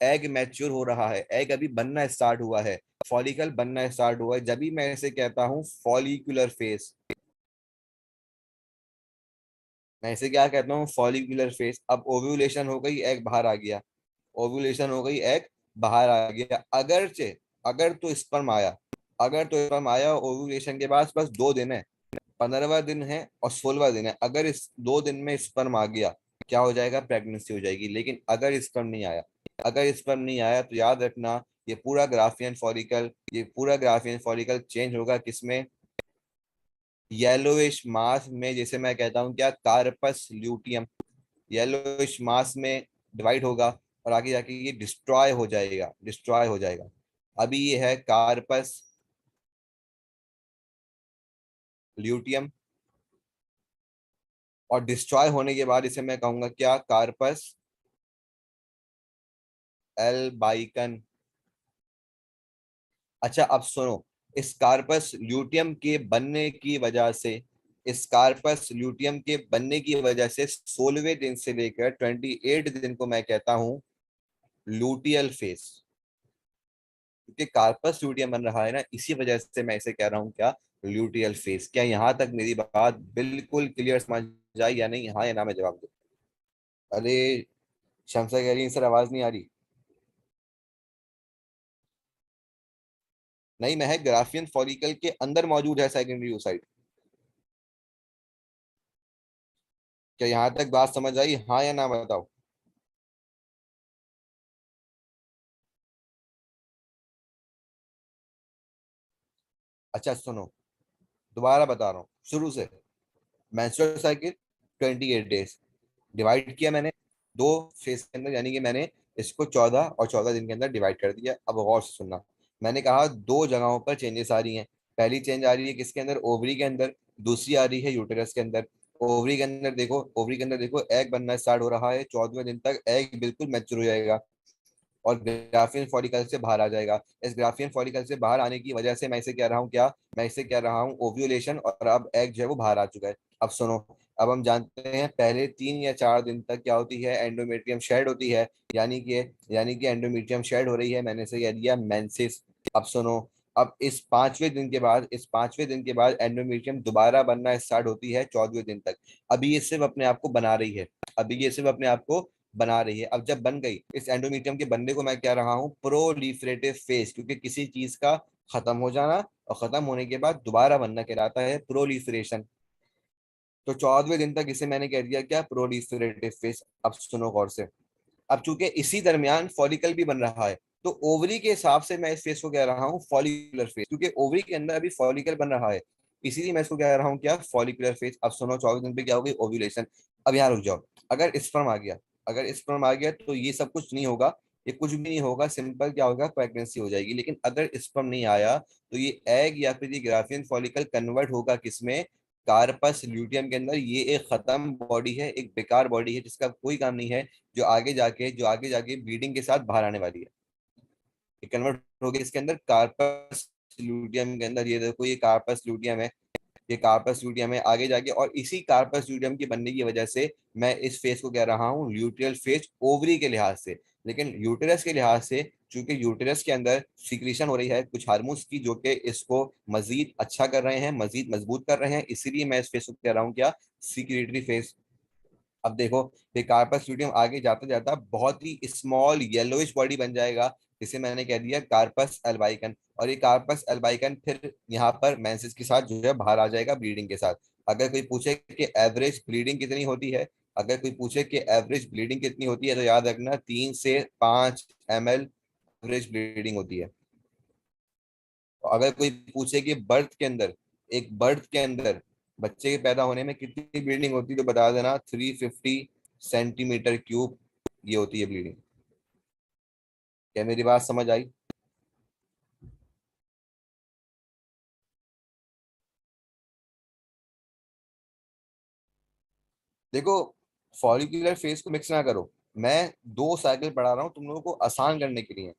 एग मैच्योर हो रहा है, एग अभी बनना स्टार्ट हुआ है, फॉलिकल बनना स्टार्ट हुआ है, जब भी मैं इसे कहता हूं फॉलिकुलर फेस। मैं इसे क्या कहता हूँ? Follicular face. अब ओव्यूलेशन हो गई, एग बाहर आ गया। ओव्यूलेशन हो गई, एग बाहर आ गया। अगरचे, अगर तो स्पर्म आया, अगर तो स्पर्म आया ओव्यूलेशन के बाद बस 2 दिन है, 15वां दिन है और 16वां दिन है, अगर इस 2 दिन में स्पर्म आ गया, क्या हो जाएगा? प्रेगनेंसी हो जाएगी। लेकिन अगर स्पर्म नहीं आया, अगर स्पर्म नहीं आया तो याद रखना, ये पूरा ग्राफियन फॉलिकल चेंज होगा किसमें? येलोइश मास में, जिसे मैं कहता हूँ क्या? Corpus luteum. येलोइश मास में डिवाइड होगा और आगे जाके ये डिस्ट्रॉय हो जाएगा, डिस्ट्रॉय हो जाएगा। अभी ये है कार्पस ल्यूटियम, और डिस्ट्रॉय होने के बाद इसे मैं कहूंगा क्या? कार्पस एल्बाइकन। अच्छा, अब सुनो, स्कार्पस ल्यूटियम के बनने की वजह से, स्कार्पस ल्यूटियम के बनने की वजह से 16वें दिन से लेकर 28 दिन को मैं कहता हूं लूटियल फेस। क्योंकि कार्पस ल्यूटियम बन रहा है ना, इसी वजह से मैं इसे कह रहा हूँ क्या? Luteal face. क्या यहाँ तक मेरी बात बिल्कुल क्लियर समझ आई या नहीं? हाँ या ना में जवाब दो। अरे, शमसा कह रही है सर आवाज नहीं आ रही। नहीं, महक, ग्राफियन फॉलिकल के अंदर मौजूद है सेकेंडरी oocyte। क्या यहाँ तक बात समझ आई, हाँ या ना बताओ। अच्छा सुनो, दोबारा बता रहा हूँ शुरू से। मेंस्ट्रुअल साइकिल 28 डेज, डिवाइड किया मैंने दो फेज के अंदर, यानी कि मैंने इसको 14 और 14 दिन के अंदर डिवाइड कर दिया। अब गौर से सुनना, मैंने कहा दो जगहों पर चेंजेस आ रही हैं। पहली चेंज आ रही है किसके अंदर, ओवरी के अंदर। दूसरी आ रही है यूटेरस के अंदर। ओवरी के अंदर देखो, ओवरी के अंदर देखो, एग बनना स्टार्ट हो रहा है। 14वें दिन तक एग बिल्कुल मैच्योर हो जाएगा और ग्राफियन फॉलिकल से बाहर आ जाएगा। इस ग्राफियन फॉलिकल से बाहर आने की वजह से मैं इसे कह रहा हूँ क्या, मैं इसे कह रहा हूँ ओव्यूलेशन, और अब एग जो है वो बाहर आ चुका है। अब सुनो, अब हम जानते हैं पहले 3 या 4 दिन तक क्या होती है, एंडोमेट्रियम शेड होती है। यानी कि एंडोमेट्रियम शेड हो रही है, मैंने इसे कह दिया मेंसिस। अब सुनो, अब इस 5वें दिन के बाद एंडोमेट्रियम दोबारा बनना स्टार्ट होती है 14वें दिन तक। अभी ये सिर्फ अपने आप को बना रही है, अभी ये सिर्फ अपने आप को बना रही है। अब जब बन गई, इस एंडोमीटियम के बनने को मैं कह रहा हूँ प्रोलीफरेटिव फेज, क्योंकि किसी चीज का खत्म हो जाना और खत्म होने के बाद दोबारा बनना कहलाता है प्रोलीफरेशन। तो 14वें दिन तक इसे मैंने कह दिया क्या, प्रोलीफरेटिव फेज। अब सुनो गौर से, अब चूंकि इसी दरमियान फॉलिकल भी बन रहा है, तो ओवरी के हिसाब से मैं इस फेज को कह रहा हूँ फॉलिकुलर फेज, क्योंकि ओवरी के अंदर अभी फॉलिकल बन रहा है, इसीलिए मैं इसको कह रहा हूँ क्या, फॉलिकुलर फेज। अब सुनो, 14 दिन पे क्या होगी, ओव्यूलेशन। अब यहाँ रुक जाओ। अगर स्पर्म आ गया, अगर स्पर्म आ गया तो ये सब कुछ नहीं होगा, ये कुछ भी नहीं होगा, सिंपल क्या होगा, प्रेगनेंसी हो जाएगी। लेकिन अगर स्पर्म नहीं आया तो ये एग या फिर ये ग्राफियन फॉलिकल कन्वर्ट होगा किसमें, कार्पस ल्यूटियम के अंदर। ये एक खत्म बॉडी है, एक बेकार बॉडी है जिसका कोई काम नहीं है, जो आगे जाके ब्लीडिंग के साथ बाहर आने वाली है। ये कन्वर्ट हो गया इसके अंदर, कार्पस ल्यूटियम के अंदर। ये देखो, ये कार्पस ल्यूटियम है, ये कार्पस ल्यूटियम है आगे जाके, और इसी कार्पस ल्यूटियम की बनने की वजह से मैं इस फेज को कह रहा हूँ ल्यूटियल फेज, ओवरी के लिहाज से। लेकिन यूटेरस के लिहाज से, चूंकि यूटेरस के अंदर सिक्रीशन हो रही है कुछ हार्मोन्स की, जो कि इसको मजीद अच्छा कर रहे हैं, मजीद मजबूत कर रहे हैं, इसीलिए मैं इस फेज को कह रहा हूँ क्या, सिक्रेटरी फेज। अब देखो, ये कार्पस ल्यूटियम आगे जाता जाता बहुत ही स्मॉल येलोइश बॉडी बन जाएगा, जिसे मैंने कह दिया कार्पस एल्बाइकन। और ये कार्पस एल्बाइकन फिर यहाँ पर मेंसेस के साथ जो है बाहर आ जाएगा ब्लीडिंग के साथ। अगर कोई पूछे कि एवरेज ब्लीडिंग कितनी होती है, अगर कोई पूछे कि एवरेज ब्लीडिंग कितनी होती है, तो याद रखना 3 से 5 ml एवरेज ब्लीडिंग होती है। और अगर कोई पूछे कि बर्थ के अंदर, एक बर्थ के अंदर बच्चे के पैदा होने में कितनी ब्लीडिंग होती है, तो बता देना 350 सेंटीमीटर क्यूब ये होती है ब्लीडिंग। क्या मेरी बात समझ आई। देखो, फॉलिकुलर फेज को मिक्स ना करो। मैं 2 साइकिल पढ़ा रहा हूँ तुम लोगों को आसान करने के लिए।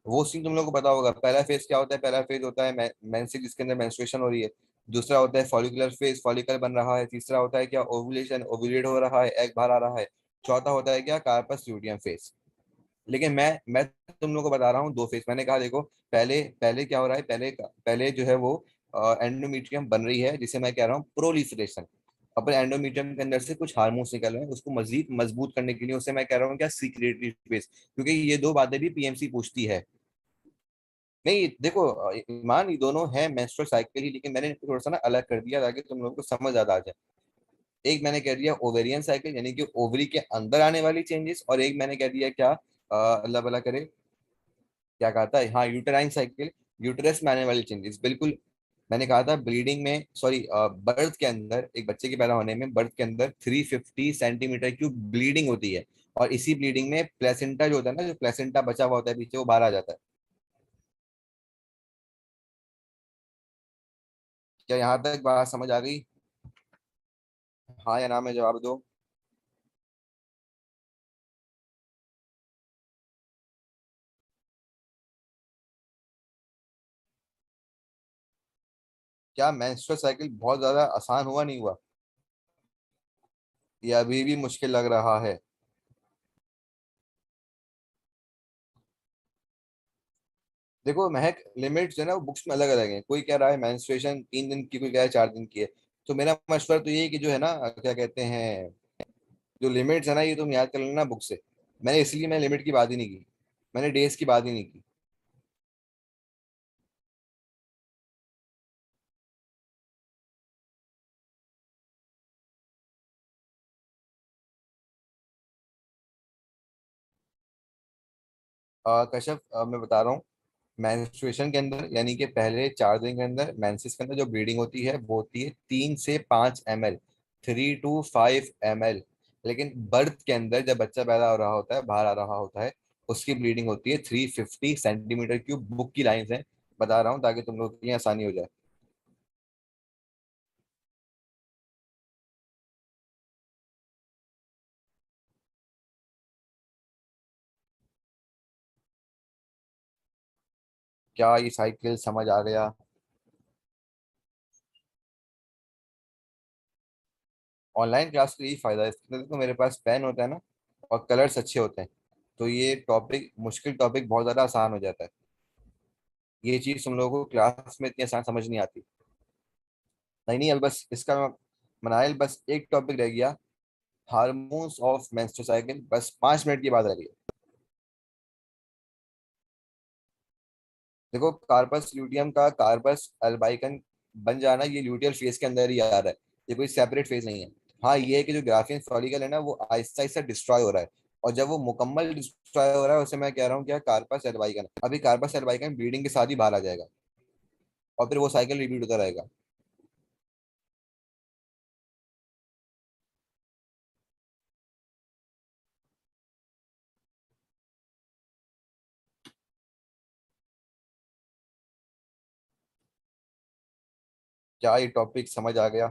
वो सीन तुम लोगों को पता होगा, पहला फेज क्या होता है, पहला फेज होता है मेंसेस, जिसके अंदर मेंस्ट्रुएशन हो रही है। दूसरा होता है फॉलिकुलर फेज, फॉलिकल बन रहा है। तीसरा होता है क्या, ओवुलेशन, ओवुलेट हो रहा है, एग बाहर आ रहा है। चौथा होता है क्या, कार्पस ल्यूटियम फेज। लेकिन मैं तुम लोगों को बता रहा हूँ 2 फेज। मैंने कहा देखो, पहले पहले क्या हो रहा है, पहले जो है वो एंडोमीट्रियम बन रही है, जिसे मैं कह रहा हूँ प्रोलिफरेशन। अपने एंडोमीट्रियम के अंदर से कुछ हार्मोन्स निकल रहे हैं, उसको मजीद मजबूत करने के लिए उसे मैं कह रहा हूँ क्या, सीक्रेटरी फेज। क्योंकि ये दो बातें भी पीएमसी पूछती है। नहीं देखो, ईमान, ये दोनों है मेंस्ट्रुअल साइकिल ही, लेकिन मैंने इनको थोड़ा सा ना अलग कर दिया ताकि तुम लोगों को समझ ज्यादा आ जाए। एक मैंने कह दिया ओवेरियन साइकिल, यानी कि ओवरी के अंदर आने वाली चेंजेस, और एक मैंने कह दिया क्या, अल्लाह भला करे, क्या कहा था, हाँ, यूटेराइन साइकिल, यूटेरस में आने वाली चेंजेस बिल्कुल। मैंने कहा था ब्लीडिंग में, सॉरी, बर्थ के अंदर, एक बच्चे के पैदा होने में बर्थ के अंदर 350 सेंटीमीटर क्यूब ब्लीडिंग होती है। और इसी ब्लीडिंग में प्लेसेंटा जो होता है ना, जो प्लेसेंटा बचा हुआ होता है पीछे, वो बाहर आ जाता है। क्या यहाँ तक बात समझ आ गई, हाँ या ना में जवाब दो। क्या मेंस्ट्रुअल साइकिल बहुत ज्यादा आसान हुआ, नहीं हुआ, ये अभी भी मुश्किल लग रहा है। देखो महक, लिमिट्स जो है ना वो बुक्स में अलग अलग है। कोई कह रहा है मेंस्ट्रुएशन 3 दिन की, कोई कह रहा है 4 दिन की है। तो मेरा मशवरा तो ये है कि जो है ना, क्या कहते हैं, जो लिमिट्स है ना, ये तुम याद कर लेना बुक से। मैंने लिमिट की बात ही नहीं की, मैंने डेज की बात ही नहीं की। कश्यप, मैं बता रहा हूँ। मेंस्ट्रुएशन के अंदर यानी कि पहले 4 दिन के अंदर मेंसेस के अंदर जो ब्लीडिंग होती है वो होती है 3 से 5 ml, 3 to 5 ml। लेकिन बर्थ के अंदर जब बच्चा पैदा हो रहा होता है, बाहर आ रहा होता है, उसकी ब्लीडिंग होती है 350 cm3। बुक की लाइंस हैं, बता रहा हूँ ताकि तुम लोग की आसानी हो जाए। क्या ये साइकिल समझ आ गया? ऑनलाइन क्लास का यही फायदा है, इसके अंदर तो मेरे पास पेन होता है ना, और कलर्स अच्छे होते हैं, तो ये टॉपिक, मुश्किल टॉपिक बहुत ज़्यादा आसान हो जाता है। ये चीज़ तुम लोगों को क्लास में इतनी आसान समझ नहीं आती। नहीं नहीं, अभी बस इसका मनाइल बस एक टॉपिक रह गया, हार्मोन्स ऑफ मेंस्ट्रुअल साइकिल, बस 5 मिनट की बात रह गई। देखो, कार्पस ल्यूटियम का कार्पस अल्बाइकन बन जाना, ये ल्यूटियल फेज के अंदर ही आ रहा है, ये कोई सेपरेट फेज नहीं है। हाँ, ये है कि जो ग्राफियन फॉलिकल है ना, वो आहिस्ता आहिस्ता डिस्ट्रॉय हो रहा है, और जब वो मुकम्मल डिस्ट्रॉय हो रहा है उसे मैं कह रहा हूँ क्या, कार्पस एल्बाइकन। अभी कार्पस एल्बाइकन ब्रीडिंग के साथ ही बाहर आ जाएगा, और फिर वो साइकिल रिपीट होता रहेगा। क्या ये टॉपिक समझ आ गया?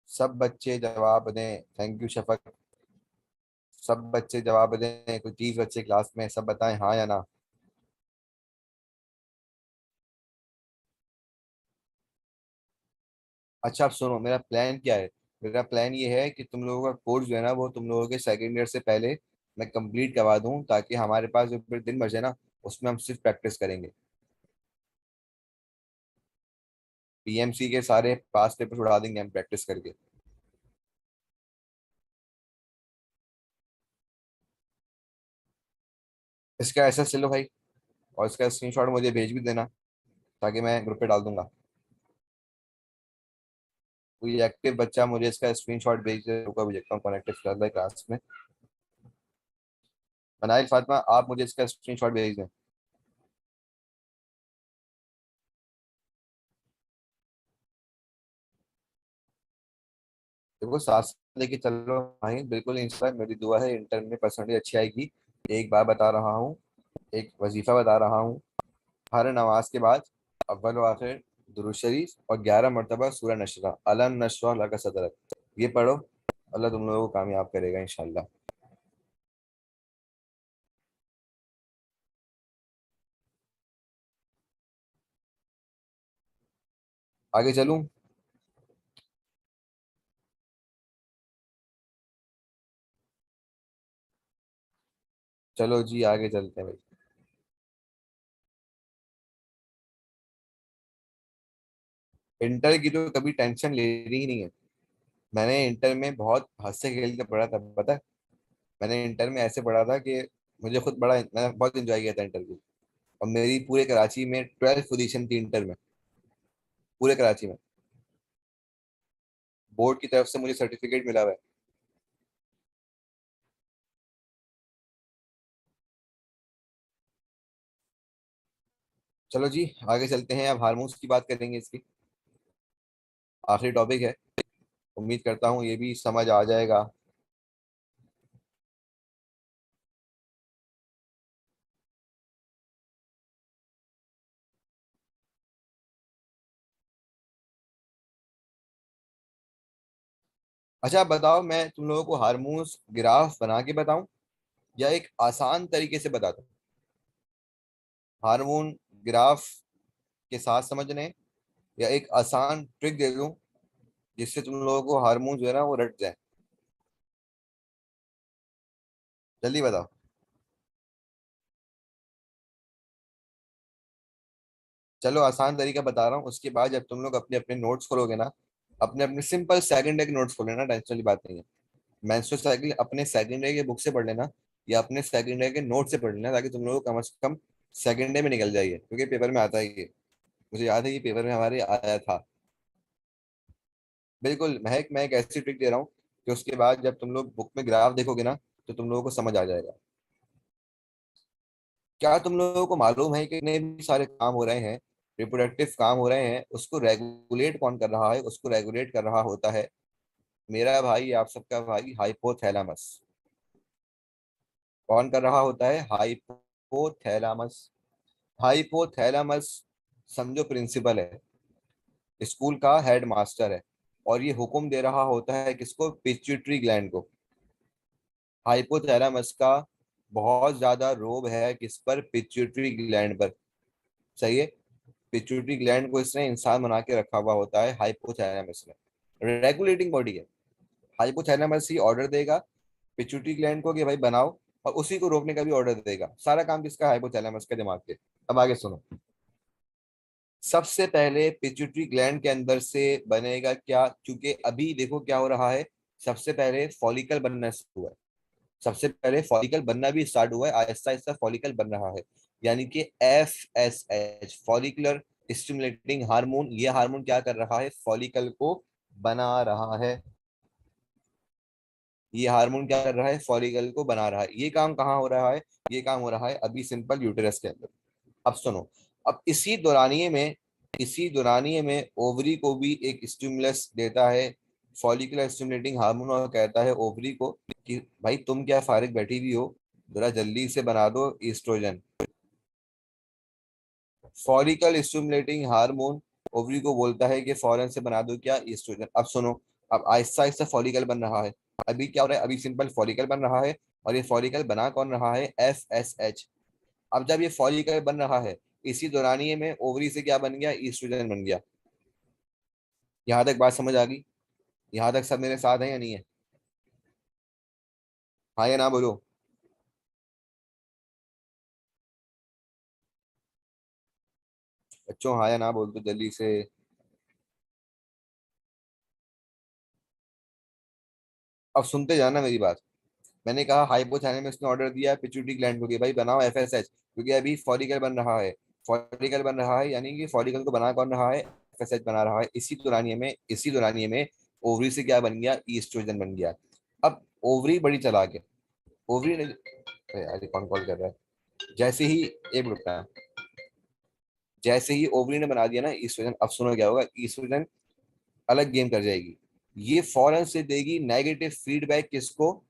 सब बच्चे जवाब दें, थैंक यू शफक। सब बच्चे जवाब दें, कोई 30 बच्चे क्लास में, सब बताएं हाँ या ना। अच्छा, अब सुनो मेरा प्लान क्या है। मेरा प्लान ये है कि तुम लोगों का कोर्स जो है ना, वो तुम लोगों के सेकेंड ईयर से पहले मैं कंप्लीट करवा दूं, ताकि हमारे पास जो फिर दिन बचे ना, उसमें हम सिर्फ प्रैक्टिस करेंगे। पीएमसी के सारे पास पेपर उड़ा देंगे हम प्रैक्टिस करके। इसका ऐसा चलो भाई, और इसका स्क्रीनशॉट मुझे भेज भी देना, ताकि मैं ग्रुप पे डाल दूंगा। कोई एक्टिव बच्चा मुझे इसका स्क्रीनशॉट भेज दे, रुको अभी देखता हूँ कौन एक्टिव चल रहा है क्लास में। मनाइल फातिमा, आप मुझे इसका स्क्रीनशॉट भेज दें। देखो, साथ साथ लेके चलो भाई, बिल्कुल इंशाल्लाह मेरी दुआ है इंटर में परसेंटेज अच्छी आएगी। एक बार बता रहा हूँ, एक वजीफा बता रहा हूँ, हर नमाज के बाद अव्वल व आखिर दुरूद शरीफ और 11 मरतबा सूरह नशरा, अलम नशरा लका सदरक, ये पढ़ो। अल्लाह तुम लोगों को कामयाब करेगा इंशाल्लाह। आगे चलूं? चलो जी, आगे चलते हैं भाई। इंटर की तो कभी टेंशन ले रही ही नहीं है। मैंने इंटर में बहुत हंसते खेल के पढ़ा था, पता है। मैंने इंटर में ऐसे पढ़ा था कि मुझे खुद बड़ा, मैंने बहुत इंजॉय किया था इंटर को। और मेरी पूरे कराची में 12th पोजीशन थी इंटर में, पूरे कराची में। बोर्ड की तरफ से मुझे सर्टिफिकेट मिला हुआ है। चलो जी, आगे चलते हैं, अब हार्मोन्स की बात करेंगे इसकी। आखिरी टॉपिक है, उम्मीद करता हूँ ये भी समझ आ जाएगा। अच्छा बताओ, मैं तुम लोगों को हार्मोन्स ग्राफ बना के बताऊं, या एक आसान तरीके से बता दूं? हार्मोन ग्राफ के साथ समझने, या एक आसान ट्रिक दे दूं जिससे तुम लोगों को हार्मोन जो है ना वो रट जाए? जल्दी बताओ। चलो आसान तरीका बता रहा हूँ, उसके बाद जब तुम लोग अपने अपने नोट्स खोलोगे ना, अपने अपने सिंपल सेकंड डे के नोट्स खोल लेना, टेंशन वाली बात नहीं है। मेंस्ट्रुअल साइकिल अपने सेकंड डे के बुक से पढ़ लेना, या अपने सेकंड डे के नोट से पढ़ लेना, ताकि तुम लोगों को कम से कम सेकंड डे में निकल जाइए, क्योंकि पेपर में आता है ये। मुझे याद है कि पेपर में हमारे आया था। बिल्कुल महक, मैं एक ऐसी ट्रिक दे रहा हूँ कि उसके बाद जब तुम लोग बुक में ग्राफ देखोगे ना, तो तुम लोगों को समझ आ जाएगा। क्या तुम लोगों को मालूम है कि इतने भी सारे काम हो रहे हैं, रिप्रोडक्टिव काम हो रहे हैं, उसको रेगुलेट कौन कर रहा है? उसको रेगुलेट कर रहा होता है मेरा भाई, आप सबका भाई, हाइपोथैलेमस। कौन कर रहा होता है? हाइपोथैलेमस। हाइपोथैलेमस समझो प्रिंसिपल है, स्कूल का हेड मास्टर है, और ये हुक्म दे रहा होता है किसको? पिट्यूटरी ग्लैंड को। हाइपोथैलेमस का बहुत ज्यादा रोब है किस पर? पिट्यूटरी ग्लैंड पर। सही है। पिट्यूटरी ग्लैंड को इसने इंसान बना के रखा हुआ होता है हाइपोथैलेमस ने, रेगुलेटिंग बॉडी है। हाइपोथैलेमस ही ऑर्डर देगा पिट्यूटरी ग्लैंड को कि भाई बनाओ, और उसी को रोकने का भी ऑर्डर देगा। सारा काम किसका? हाइपोथैलेमस के दिमाग के। अब आगे सुनो। सबसे पहले पिट्यूटरी ग्लैंड के अंदर से बनेगा क्या? क्योंकि अभी देखो क्या हो रहा है, सबसे पहले फॉलिकल बनना शुरू हुआ है। सबसे पहले फॉलिकल बनना भी स्टार्ट हुआ है, आहिस्ता आहिस्ता फॉलिकल बन रहा है। यानी कि FSH, फॉलिकुलर स्टिमुलेटिंग हार्मोन, ये हार्मोन क्या कर रहा है? फॉलिकल को बना रहा है। ये हार्मोन क्या कर रहा है? फॉलिकल को बना रहा है। ये काम कहाँ हो रहा है? ये काम हो रहा है अभी सिंपल यूटेरस के अंदर। अब सुनो, अब इसी दौरानिए में ओवरी को भी एक स्टिमुलस देता है, फॉलिकुलर स्टिमुलेटिंग हार्मोन, और कहता है ओवरी को कि भाई तुम क्या फारिग बैठी हुई हो, जरा जल्दी से बना दो oestrogen. Follicle stimulating hormone ovary को बोलता है कि फौरन से बना दो क्या? ईस्ट्रोजन। अब सुनो, अब आहिस्ता आहिस्ता फॉलिकल बन रहा है। अभी क्या हो रहा है? अभी सिंपल फॉलिकल बन रहा है, और ये फॉलिकल बना कौन रहा है? FSH। अब जब ये फॉलिकल बन रहा है, इसी दौरानिए में ओवरी से क्या बन गया? ईस्ट्रोजन बन गया। यहाँ तक बात समझ आ गई? यहाँ तक सब मेरे साथ है या नहीं है? हाँ या ना बोलो। बच्चों हाँ या ना बोल दो जल्दी से। अब सुनते जाना मेरी बात। मैंने कहा हाइपोथैलेमस ने ऑर्डर दिया पिट्यूटरी ग्लैंड को कि भाई बनाओ FSH, क्योंकि अभी फॉलिकल बन रहा है। फॉलिकल बन रहा है यानी कि फॉलिकल को बना कौन रहा है? FSH बना रहा है। इसी दौरानिए में ओवरी से क्या बन गया? ईस्ट्रोजन बन गया। अब ओवरी बड़ी चालाक है। ओवरी ने, अरे यार ये कौन कॉल कर रहा है? जैसे ही, एक मिनट का, जैसे ही ओवरी ने बना दिया ना ईस्ट्रोजन, अब सुनो क्या होगा? ईस्ट्रोजन अलग गेम कर जाएगी। ये फौरन से देगी नेगेटिव फीडबैक किसको?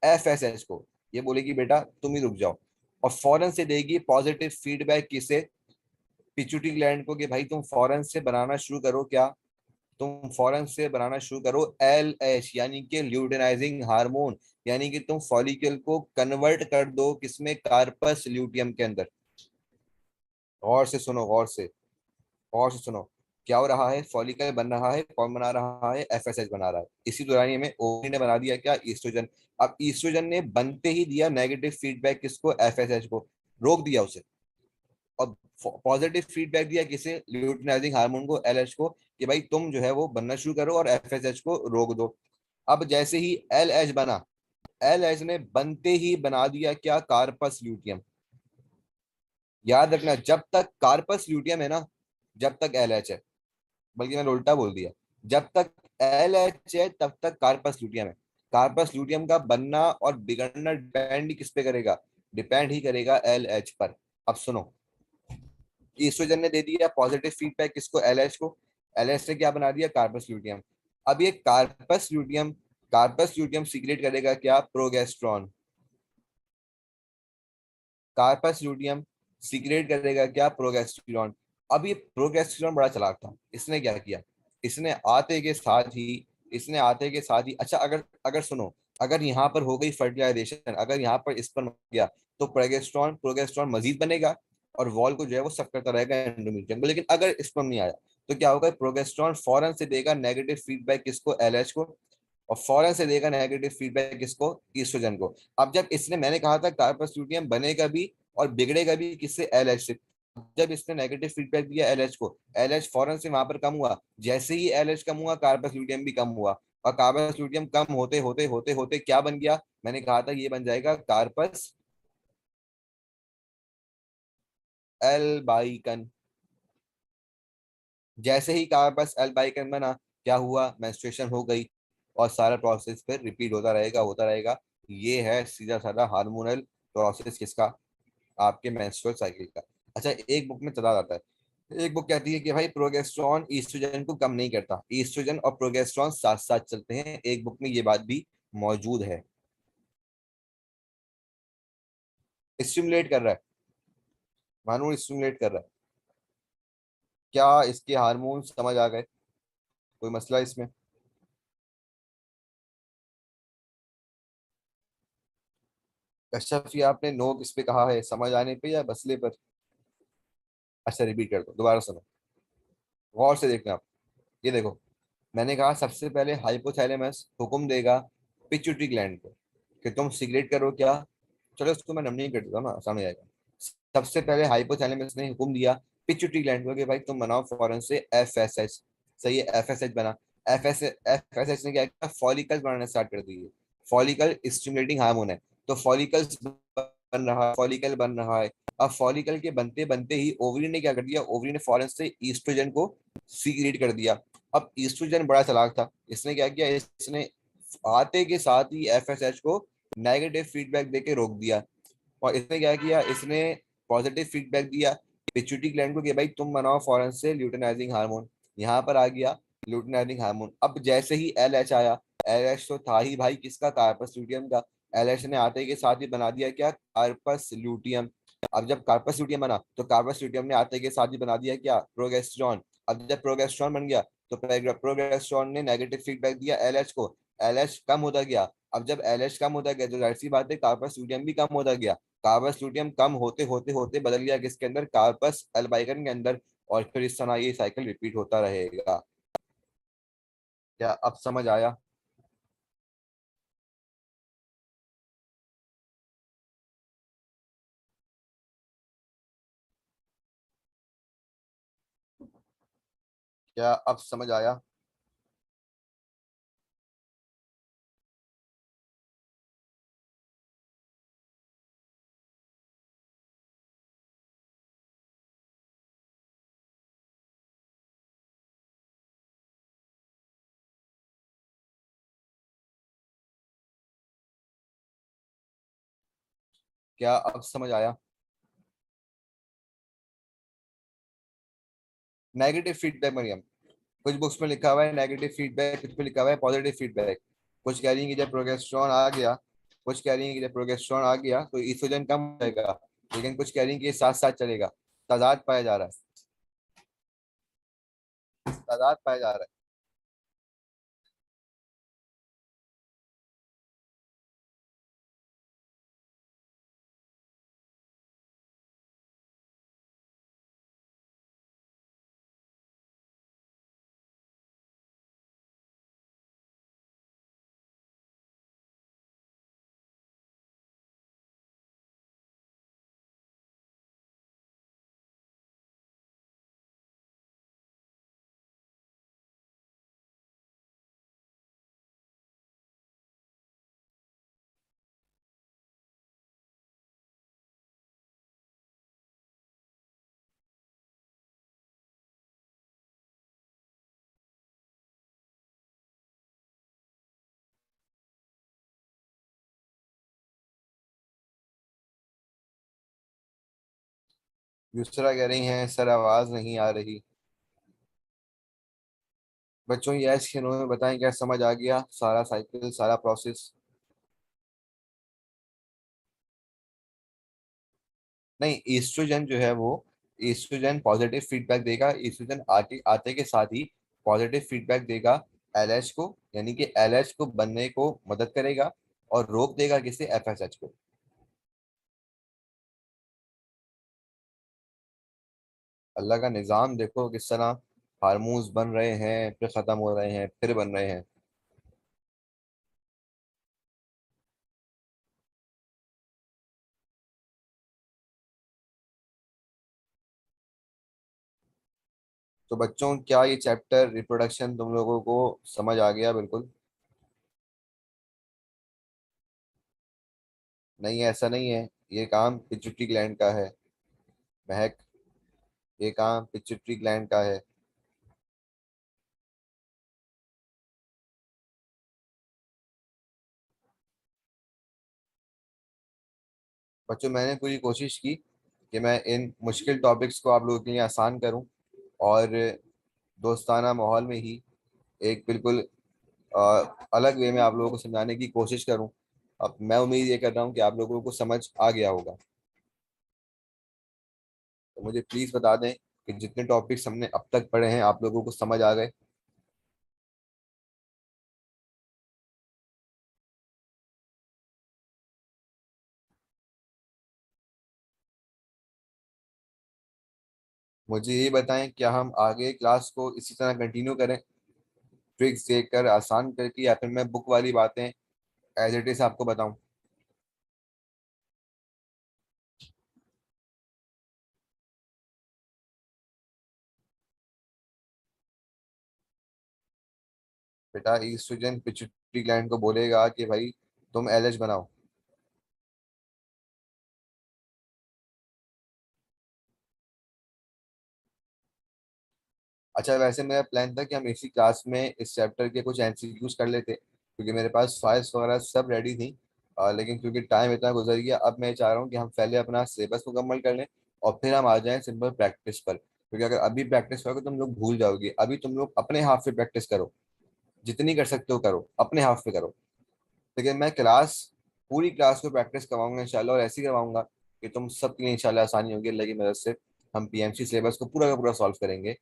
FSH को। ये बोलेगी बेटा तुम ही रुक जाओ। और फौरन से देगी पॉजिटिव फीडबैक किसे? पिट्यूटरी ग्लैंड को, कि भाई तुम फौरन से बनाना शुरू करो क्या? तुम फौरन से बनाना शुरू करो LH, यानी कि ल्यूटेनाइजिंग हार्मोन। यानी कि तुम फॉलिकल को कन्वर्ट कर दो किसमें? कार्पस ल्यूटियम के अंदर। गौर से सुनो, गौर से सुनो। क्या हो रहा है? फॉलिकल बन रहा है, कौन बना रहा है? FSH बना रहा है। इसी दौरान में ओवरी ने बना दिया क्या? ईस्ट्रोजन। अब ईस्ट्रोजन ने बनते ही दिया नेगेटिव फीडबैक किसको? FSH को, रोक दिया उसे। और पॉजिटिव फीडबैक दिया किसे? ल्यूटिनाइजिंग हार्मोन को, LH को, कि भाई तुम जो है वो बनना शुरू करो और FSH को रोक दो। अब जैसे ही LH बना, LH ने बनते ही बना दिया क्या? Corpus luteum. याद रखना, जब तक कार्पस ल्यूटियम है ना, जब तक LH है। बल्कि मैंने उल्टा बोल दिया, जब तक LH है तब तक कार्पस ल्यूटियम है। कार्पस ल्यूटियम का बनना और बिगड़ना डिपेंड किस पे करेगा? डिपेंड ही करेगा LH पर। अब सुनो, ईस्ट्रोजन ने दे दिया पॉजिटिव फीडबैक किसको? LH को। LH ने क्या बना दिया? Corpus luteum. अब ये कार्पस ल्यूटियम सीक्रेट करेगा क्या? प्रोगेस्ट्रॉन। कार्पस ल्यूटियम सीक्रेट करेगा क्या? प्रोगेस्टेरॉन। अब ये प्रोगेस्टेरॉन बड़ा चालाक था। इसने क्या किया? इसने आते के साथ ही इसने आते के साथ ही, अच्छा, अगर अगर सुनो, अगर यहाँ पर हो गई फर्टिलाइजेशन, अगर यहाँ पर स्पर्म हो गया, तो प्रोगेस्ट्रॉन प्रोगेस्ट्रॉन मजीद बनेगा, और वॉल को जो है वो सक करता रहेगा एंडोमेट्रियम को। लेकिन अगर स्पर्म नहीं आया, तो क्या होगा? प्रोगेस्ट्रॉन फौरन से देगा नेगेटिव फीडबैक किसको? LH को। और फौरन से देगा नेगेटिव फीडबैक किसको? ईस्ट्रोजन को। अब जब इसने, मैंने कहा था कार्पस ल्यूटियम बनेगा भी और बिगड़ेगा भी किससे? LH से। जब इसने नेगेटिव फीडबैक दिया LH को, LH फौरन से वहां पर कम हुआ। जैसे ही LH कम हुआ, कार्पस ल्यूटियम भी कम हुआ। और कार्पस ल्यूटियम कम होते होते होते होते क्या बन गया? मैंने कहा था ये बन जाएगा कार्पस एल्बाइकन। जैसे ही कार्पस एल्बाइकन बना, क्या हुआ? मेंस्ट्रुएशन हो गई, और सारा प्रोसेस फिर रिपीट होता रहेगा, होता रहेगा। ये है सीधा साधा हार्मोनल प्रोसेस किसका, आपके मेंस्ट्रुअल साइकिल का। अच्छा, एक बुक में चला जाता है, एक बुक कहती है कि भाई प्रोगेस्टेरॉन ईस्ट्रोजन को कम नहीं करता, ईस्ट्रोजन और प्रोगेस्टेरॉन साथ साथ चलते हैं, एक बुक में ये बात भी मौजूद है। स्टिमुलेट कर रहा है, हार्मोन स्टिमुलेट कर रहा है। क्या इसके हार्मोन समझ आ गए, कोई मसला इसमें? कश्यप, ये आपने नो किस पे कहा है, समझ आने पे या बसले पर? अच्छा रिपीट कर दो, दोबारा सुनो, गौर से देखना आप। ये देखो, मैंने कहा सबसे पहले हाइपोथैलेमस हुक्म देगा पिट्यूटरी ग्लैंड को कि तुम सिगरेट करो क्या। चलो उसको मैं नमनीय कर देता हूँ ना, आसान जाएगा। सबसे पहले हाइपोथैलेमस ने हुक्म दिया पिट्यूटरी ग्लैंड को कि भाई तुम बनाओ फौरन से एफएसएच। सही है, एफएसएच बना। एफएसएच ने क्या किया, फॉलिकल्स बनाना स्टार्ट कर दिए। फॉलिकल स्टिमुलेटिंग हार्मोन है, तो फॉलिकल्स बन रहा है, फॉलिकल बन रहा है। अब फॉलिकल के बनते बनते ही ओवरी ने क्या कर दिया, ओवरी ने फौरन से ईस्ट्रोजन को सीक्रेट कर दिया। अब ईस्ट्रोजन बड़ा चालाक था, इसने क्या किया, इसने आते के साथ ही एफएसएच को नेगेटिव फीडबैक देके रोक दिया। और इसने क्या किया, इसने पॉजिटिव फीडबैक दिया पिट्यूटरी ग्लैंड को कि भाई तुम बनाओ फौरन से ल्यूटिनाइजिंग हार्मोन। यहाँ पर आ गया ल्यूटिनाइजिंग हार्मोन। अब जैसे ही एल एच आया, एल एच तो था ही भाई किसका, कार्पस ल्यूटियम का। एल एच ने आते के साथ ही बना दिया क्या, कार्पस ल्यूटियम। अब जब कार्पस ल्यूटियम बना तो कार्पस ल्यूटियम ने आते के साथ ही बना दिया क्या, प्रोगेस्टेरॉन। अब जब प्रोगेस्टेरॉन बन गया तो प्रोगेस्टेरॉन ने नेगेटिव फीडबैक दिया एल एच को, एल एच कम होता गया। अब जब एल एच कम होता गया तो जाहिर सी बात है कार्पस ल्यूटियम भी कम होता गया। कार्बस ल्यूटियम कम होते होते होते बदल गया किसके अंदर, कार्पस अल्बाइगन के अंदर। और फिर इस तरह ये साइकिल रिपीट होता रहेगा। क्या अब समझ आया? क्या अब समझ आया? क्या अब समझ आया? नेगेटिव फीडबैक मरियम, कुछ बुक्स में लिखा हुआ है नेगेटिव फीडबैक, कुछ में लिखा हुआ है पॉजिटिव फीडबैक। कुछ कह रही है कि जब प्रोगेस्टेरॉन आ गया, कुछ कह रही है कि जब प्रोगेस्टेरॉन आ गया तो ईस्ट्रोजन कम हो जाएगा, लेकिन कुछ कह रही है कि ये साथ साथ चलेगा। तादाद पाया जा रहा है, तादाद पाया जा रहा है। दूसरा कह रही हैं सर आवाज नहीं आ रही। बच्चों ये ऐसे खेलों में बताएं, क्या समझ आ गया सारा साइकिल, सारा प्रोसेस? नहीं, ईस्ट्रोजन जो है वो, ईस्ट्रोजन पॉजिटिव फीडबैक देगा, ईस्ट्रोजन आते आते के साथ ही पॉजिटिव फीडबैक देगा एलएच को, यानी कि एलएच को बनने को मदद करेगा और रोक देगा किसे, एफएसएच को। अल्लाह का निज़ाम देखो किस तरह, हार्मोन्स बन रहे हैं फिर खत्म हो रहे हैं फिर बन रहे हैं। तो बच्चों क्या ये चैप्टर रिप्रोडक्शन तुम लोगों को समझ आ गया बिल्कुल? नहीं, ऐसा नहीं है, ये काम पिट्यूटरी ग्लैंड का है महक, ये काम पिट्यूटरी ग्लैंड का है। बच्चों मैंने पूरी कोशिश की कि मैं इन मुश्किल टॉपिक्स को आप लोगों के लिए आसान करूं और दोस्ताना माहौल में ही एक बिल्कुल अलग वे में आप लोगों को समझाने की कोशिश करूं। अब मैं उम्मीद ये कर रहा हूं कि आप लोगों को समझ आ गया होगा। तो मुझे प्लीज़ बता दें कि जितने टॉपिक्स हमने अब तक पढ़े हैं आप लोगों को समझ आ गए। मुझे ये बताएं क्या हम आगे क्लास को इसी तरह कंटिन्यू करें, ट्रिक्स देकर आसान करके, या फिर मैं बुक वाली बातें एज इट इज आपको बताऊं। बेटा ईस्ट्रोजन पिट्यूटरी ग्लैंड को बोलेगा कि भाई तुम एलएच बनाओ। अच्छा वैसे मेरा प्लान था कि हम इसी क्लास में इस चैप्टर के कुछ एमसीक्यूज कर लेते, क्योंकि मेरे पास फाइल्स वगैरह सब रेडी थी। लेकिन क्योंकि टाइम इतना गुजर गया, अब मैं चाह रहा हूँ कि हम पहले अपना सिलेबस मुकम्मल कर लें और फिर हम आ जाएं सिंपल प्रैक्टिस पर, क्योंकि अगर अभी प्रैक्टिस करोगे तुम लोग भूल जाओगे। अभी तुम लोग अपने हाथ से प्रैक्टिस करो, जितनी कर सकते हो करो, अपने हाथ पे करो। लेकिन मैं क्लास, पूरी क्लास को प्रैक्टिस करवाऊंगा इंशाल्लाह, और ऐसी करवाऊंगा कि तुम सबके लिए इंशाल्लाह आसानी होगी अल्लाह की मदद से। हम पीएमसी सिलेबस को पूरा का पूरा सॉल्व करेंगे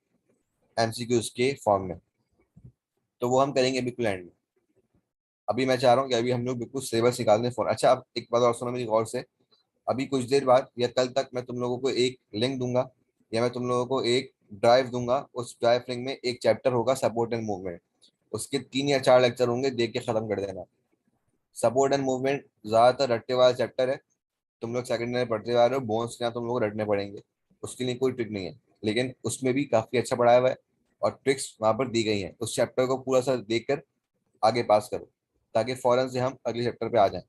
एमसीक्यूज के फॉर्म में। तो वो हम करेंगे बिल्कुल एंड में। अभी मैं चाह रहा हूँ कि अभी हम लोग बिल्कुल सिलेबस निकाल दें फोन। अच्छा अब एक बात और सुनो मेरी गौर से। अभी कुछ देर बाद या कल तक मैं तुम लोगों को एक लिंक दूंगा, या मैं तुम लोगों को एक ड्राइव दूंगा। उस ड्राइव लिंक में एक चैप्टर होगा सपोर्ट एंड मूवमेंट। उसके 3 या 4 लेक्चर होंगे, देख के खत्म कर देना। सपोर्ट एंड मूवमेंट ज्यादातर रट्टे वाला चैप्टर है। तुम लोग सेकंड ईयर पढ़ते आ रहे हो, बोन्स के यहाँ तुम लोग को रटने पड़ेंगे। उसके लिए कोई ट्रिक नहीं है, लेकिन उसमें भी काफी अच्छा पढ़ाया हुआ है और ट्रिक्स वहां पर दी गई हैं। उस चैप्टर को पूरा सा देखकर आगे पास करो, ताकि फौरन से हम अगले चैप्टर पे आ जाएं।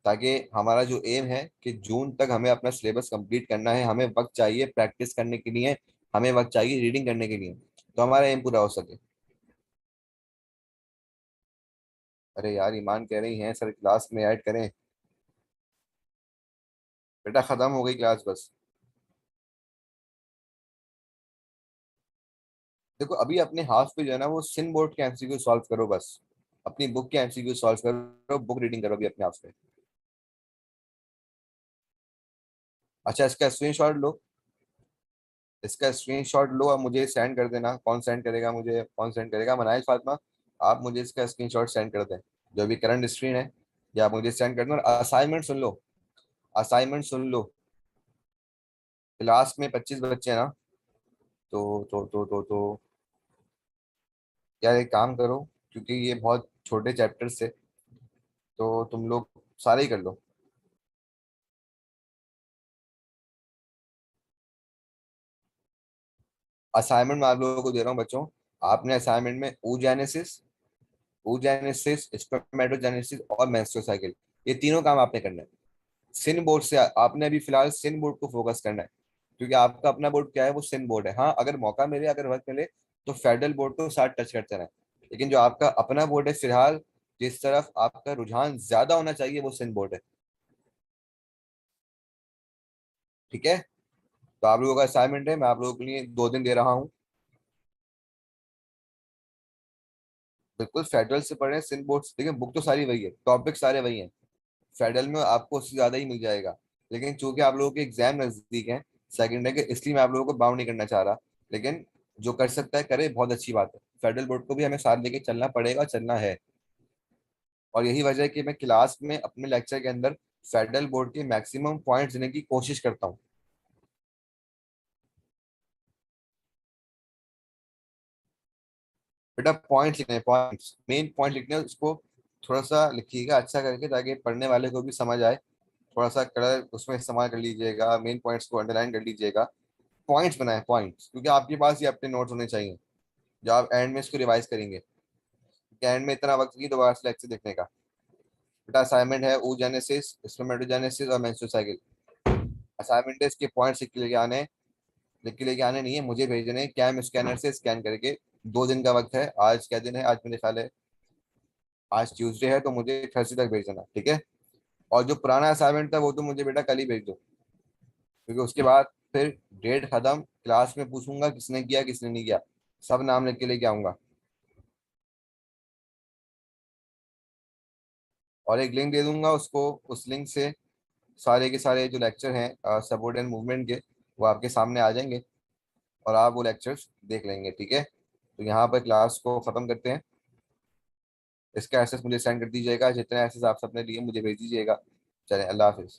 ताकि हमारा जो एम है कि जून तक हमें अपना सिलेबस कंप्लीट करना है, हमें वक्त चाहिए प्रैक्टिस करने के लिए, हमें वक्त चाहिए रीडिंग करने के लिए, तो हमारा एम पूरा हो सके। अरे यार ईमान कह रही हैं सर क्लास में ऐड करें। बेटा खत्म हो गई क्लास बस। देखो अभी अपने हाथ पे जो है ना वो सिन बोर्ड के एमसीक्यू सॉल्व करो बस। अपनी बुक के एमसीक्यू सॉल्व करो, बुक रीडिंग करो अभी अपने आप से। अच्छा इसका स्क्रीनशॉट लो, इसका स्क्रीनशॉट लो और मुझे सेंड कर देना। कौन सेंड करेगा मुझे, कौन सेंड करेगा? मनाइज फातिमा, आप मुझे इसका स्क्रीनशॉट सेंड कर दें, जो भी करंट स्क्रीन है। या आप मुझे सेंड कर दें। और असाइनमेंट सुन लो, असाइनमेंट सुन लो। क्लास में 25 बच्चे हैं ना, तो यार एक काम करो, क्योंकि ये बहुत छोटे चैप्टर्स से, तो तुम लोग सारे ही कर लो। असाइनमेंट मैं आप लोगों को दे रहा हूँ बच्चों। आपने असाइनमेंट में oogenesis, oogenesis, spermatogenesis और menstrual cycle, ये तीनों काम आपने करना है। सिन बोर्ड से आपने अभी फिलहाल सिन बोर्ड को फोकस करना है, क्योंकि आपका अपना बोर्ड क्या है, वो सिन बोर्ड है। हाँ अगर मौका मिले, अगर वक्त मिले, तो फेडरल बोर्ड को साथ टच करते रहे। लेकिन जो आपका अपना बोर्ड है फिलहाल, जिस तरफ आपका रुझान ज्यादा होना चाहिए, वो सिन बोर्ड है। ठीक है? तो आप लोगों का असाइनमेंट है, मैं आप लोगों के लिए 2 दिन दे रहा हूँ। बिल्कुल फेडरल से पढ़े, सिंध बोर्ड से। देखिए बुक तो सारी वही है, टॉपिक सारे वही हैं। फेडरल में आपको उससे ज्यादा ही मिल जाएगा। लेकिन चूंकि आप लोगों के एग्जाम नजदीक हैं, सेकंड डे के, इसलिए मैं आप लोगों को बाउंड नहीं करना चाह रहा। लेकिन जो कर सकता है करे, बहुत अच्छी बात है। फेडरल बोर्ड को भी हमें साथ लेके चलना पड़ेगा, चलना है। और यही वजह है कि मैं क्लास में अपने लेक्चर के अंदर फेडरल बोर्ड के मैक्सिमम पॉइंट्स देने की कोशिश करता हूँ। बेटा पॉइंट्स लिखने हैं, पॉइंट्स, मेन पॉइंट लिखने हैं। उसको थोड़ा सा लिखिएगा अच्छा करके, ताकि पढ़ने वाले को भी समझ आए। थोड़ा सा कलर उसमें इस्तेमाल कर लीजिएगा, मेन पॉइंट्स को अंडरलाइन कर लीजिएगा। पॉइंट्स बनाए, पॉइंट्स, क्योंकि आपके पास ये अपने नोट्स होने चाहिए जो आप एंड में इसको रिवाइज करेंगे। क्योंकि एंड में इतना वक्त नहीं दोबारा से लेक्चर देखने का। बेटा असाइनमेंट है oogenesis, spermatogenesis और menstrual cycle। असाइनमेंट है, इसके पॉइंट्स लिख के लेके आने हैं। लिख के लेके आने नहीं है, मुझे भेजने हैं कैम स्कैनर से स्कैन करके। 2 दिन का वक्त है। आज क्या दिन है? आज मेरे ख्याल है आज ट्यूसडे है, तो मुझे थर्सडे तक भेज देना, ठीक है? और जो पुराना असाइनमेंट था वो तो मुझे बेटा कल ही भेज दो, क्योंकि उसके बाद फिर डेट खत्म, क्लास में पूछूंगा किसने किया किसने नहीं किया, सब नाम लिख के लेके आऊंगा। और एक लिंक दे दूंगा उसको, उस लिंक से सारे के सारे जो लेक्चर हैं सपोर्ट एंड मूवमेंट के, वो आपके सामने आ जाएंगे और आप वो लेक्चर्स देख लेंगे, ठीक है। तो यहाँ पर क्लास को ख़त्म करते हैं। इसका एसेस मुझे सेंड कर दीजिएगा, जितने एसेस आप सबने लिए मुझे भेज दीजिएगा। चलें, अल्लाह हाफिज़।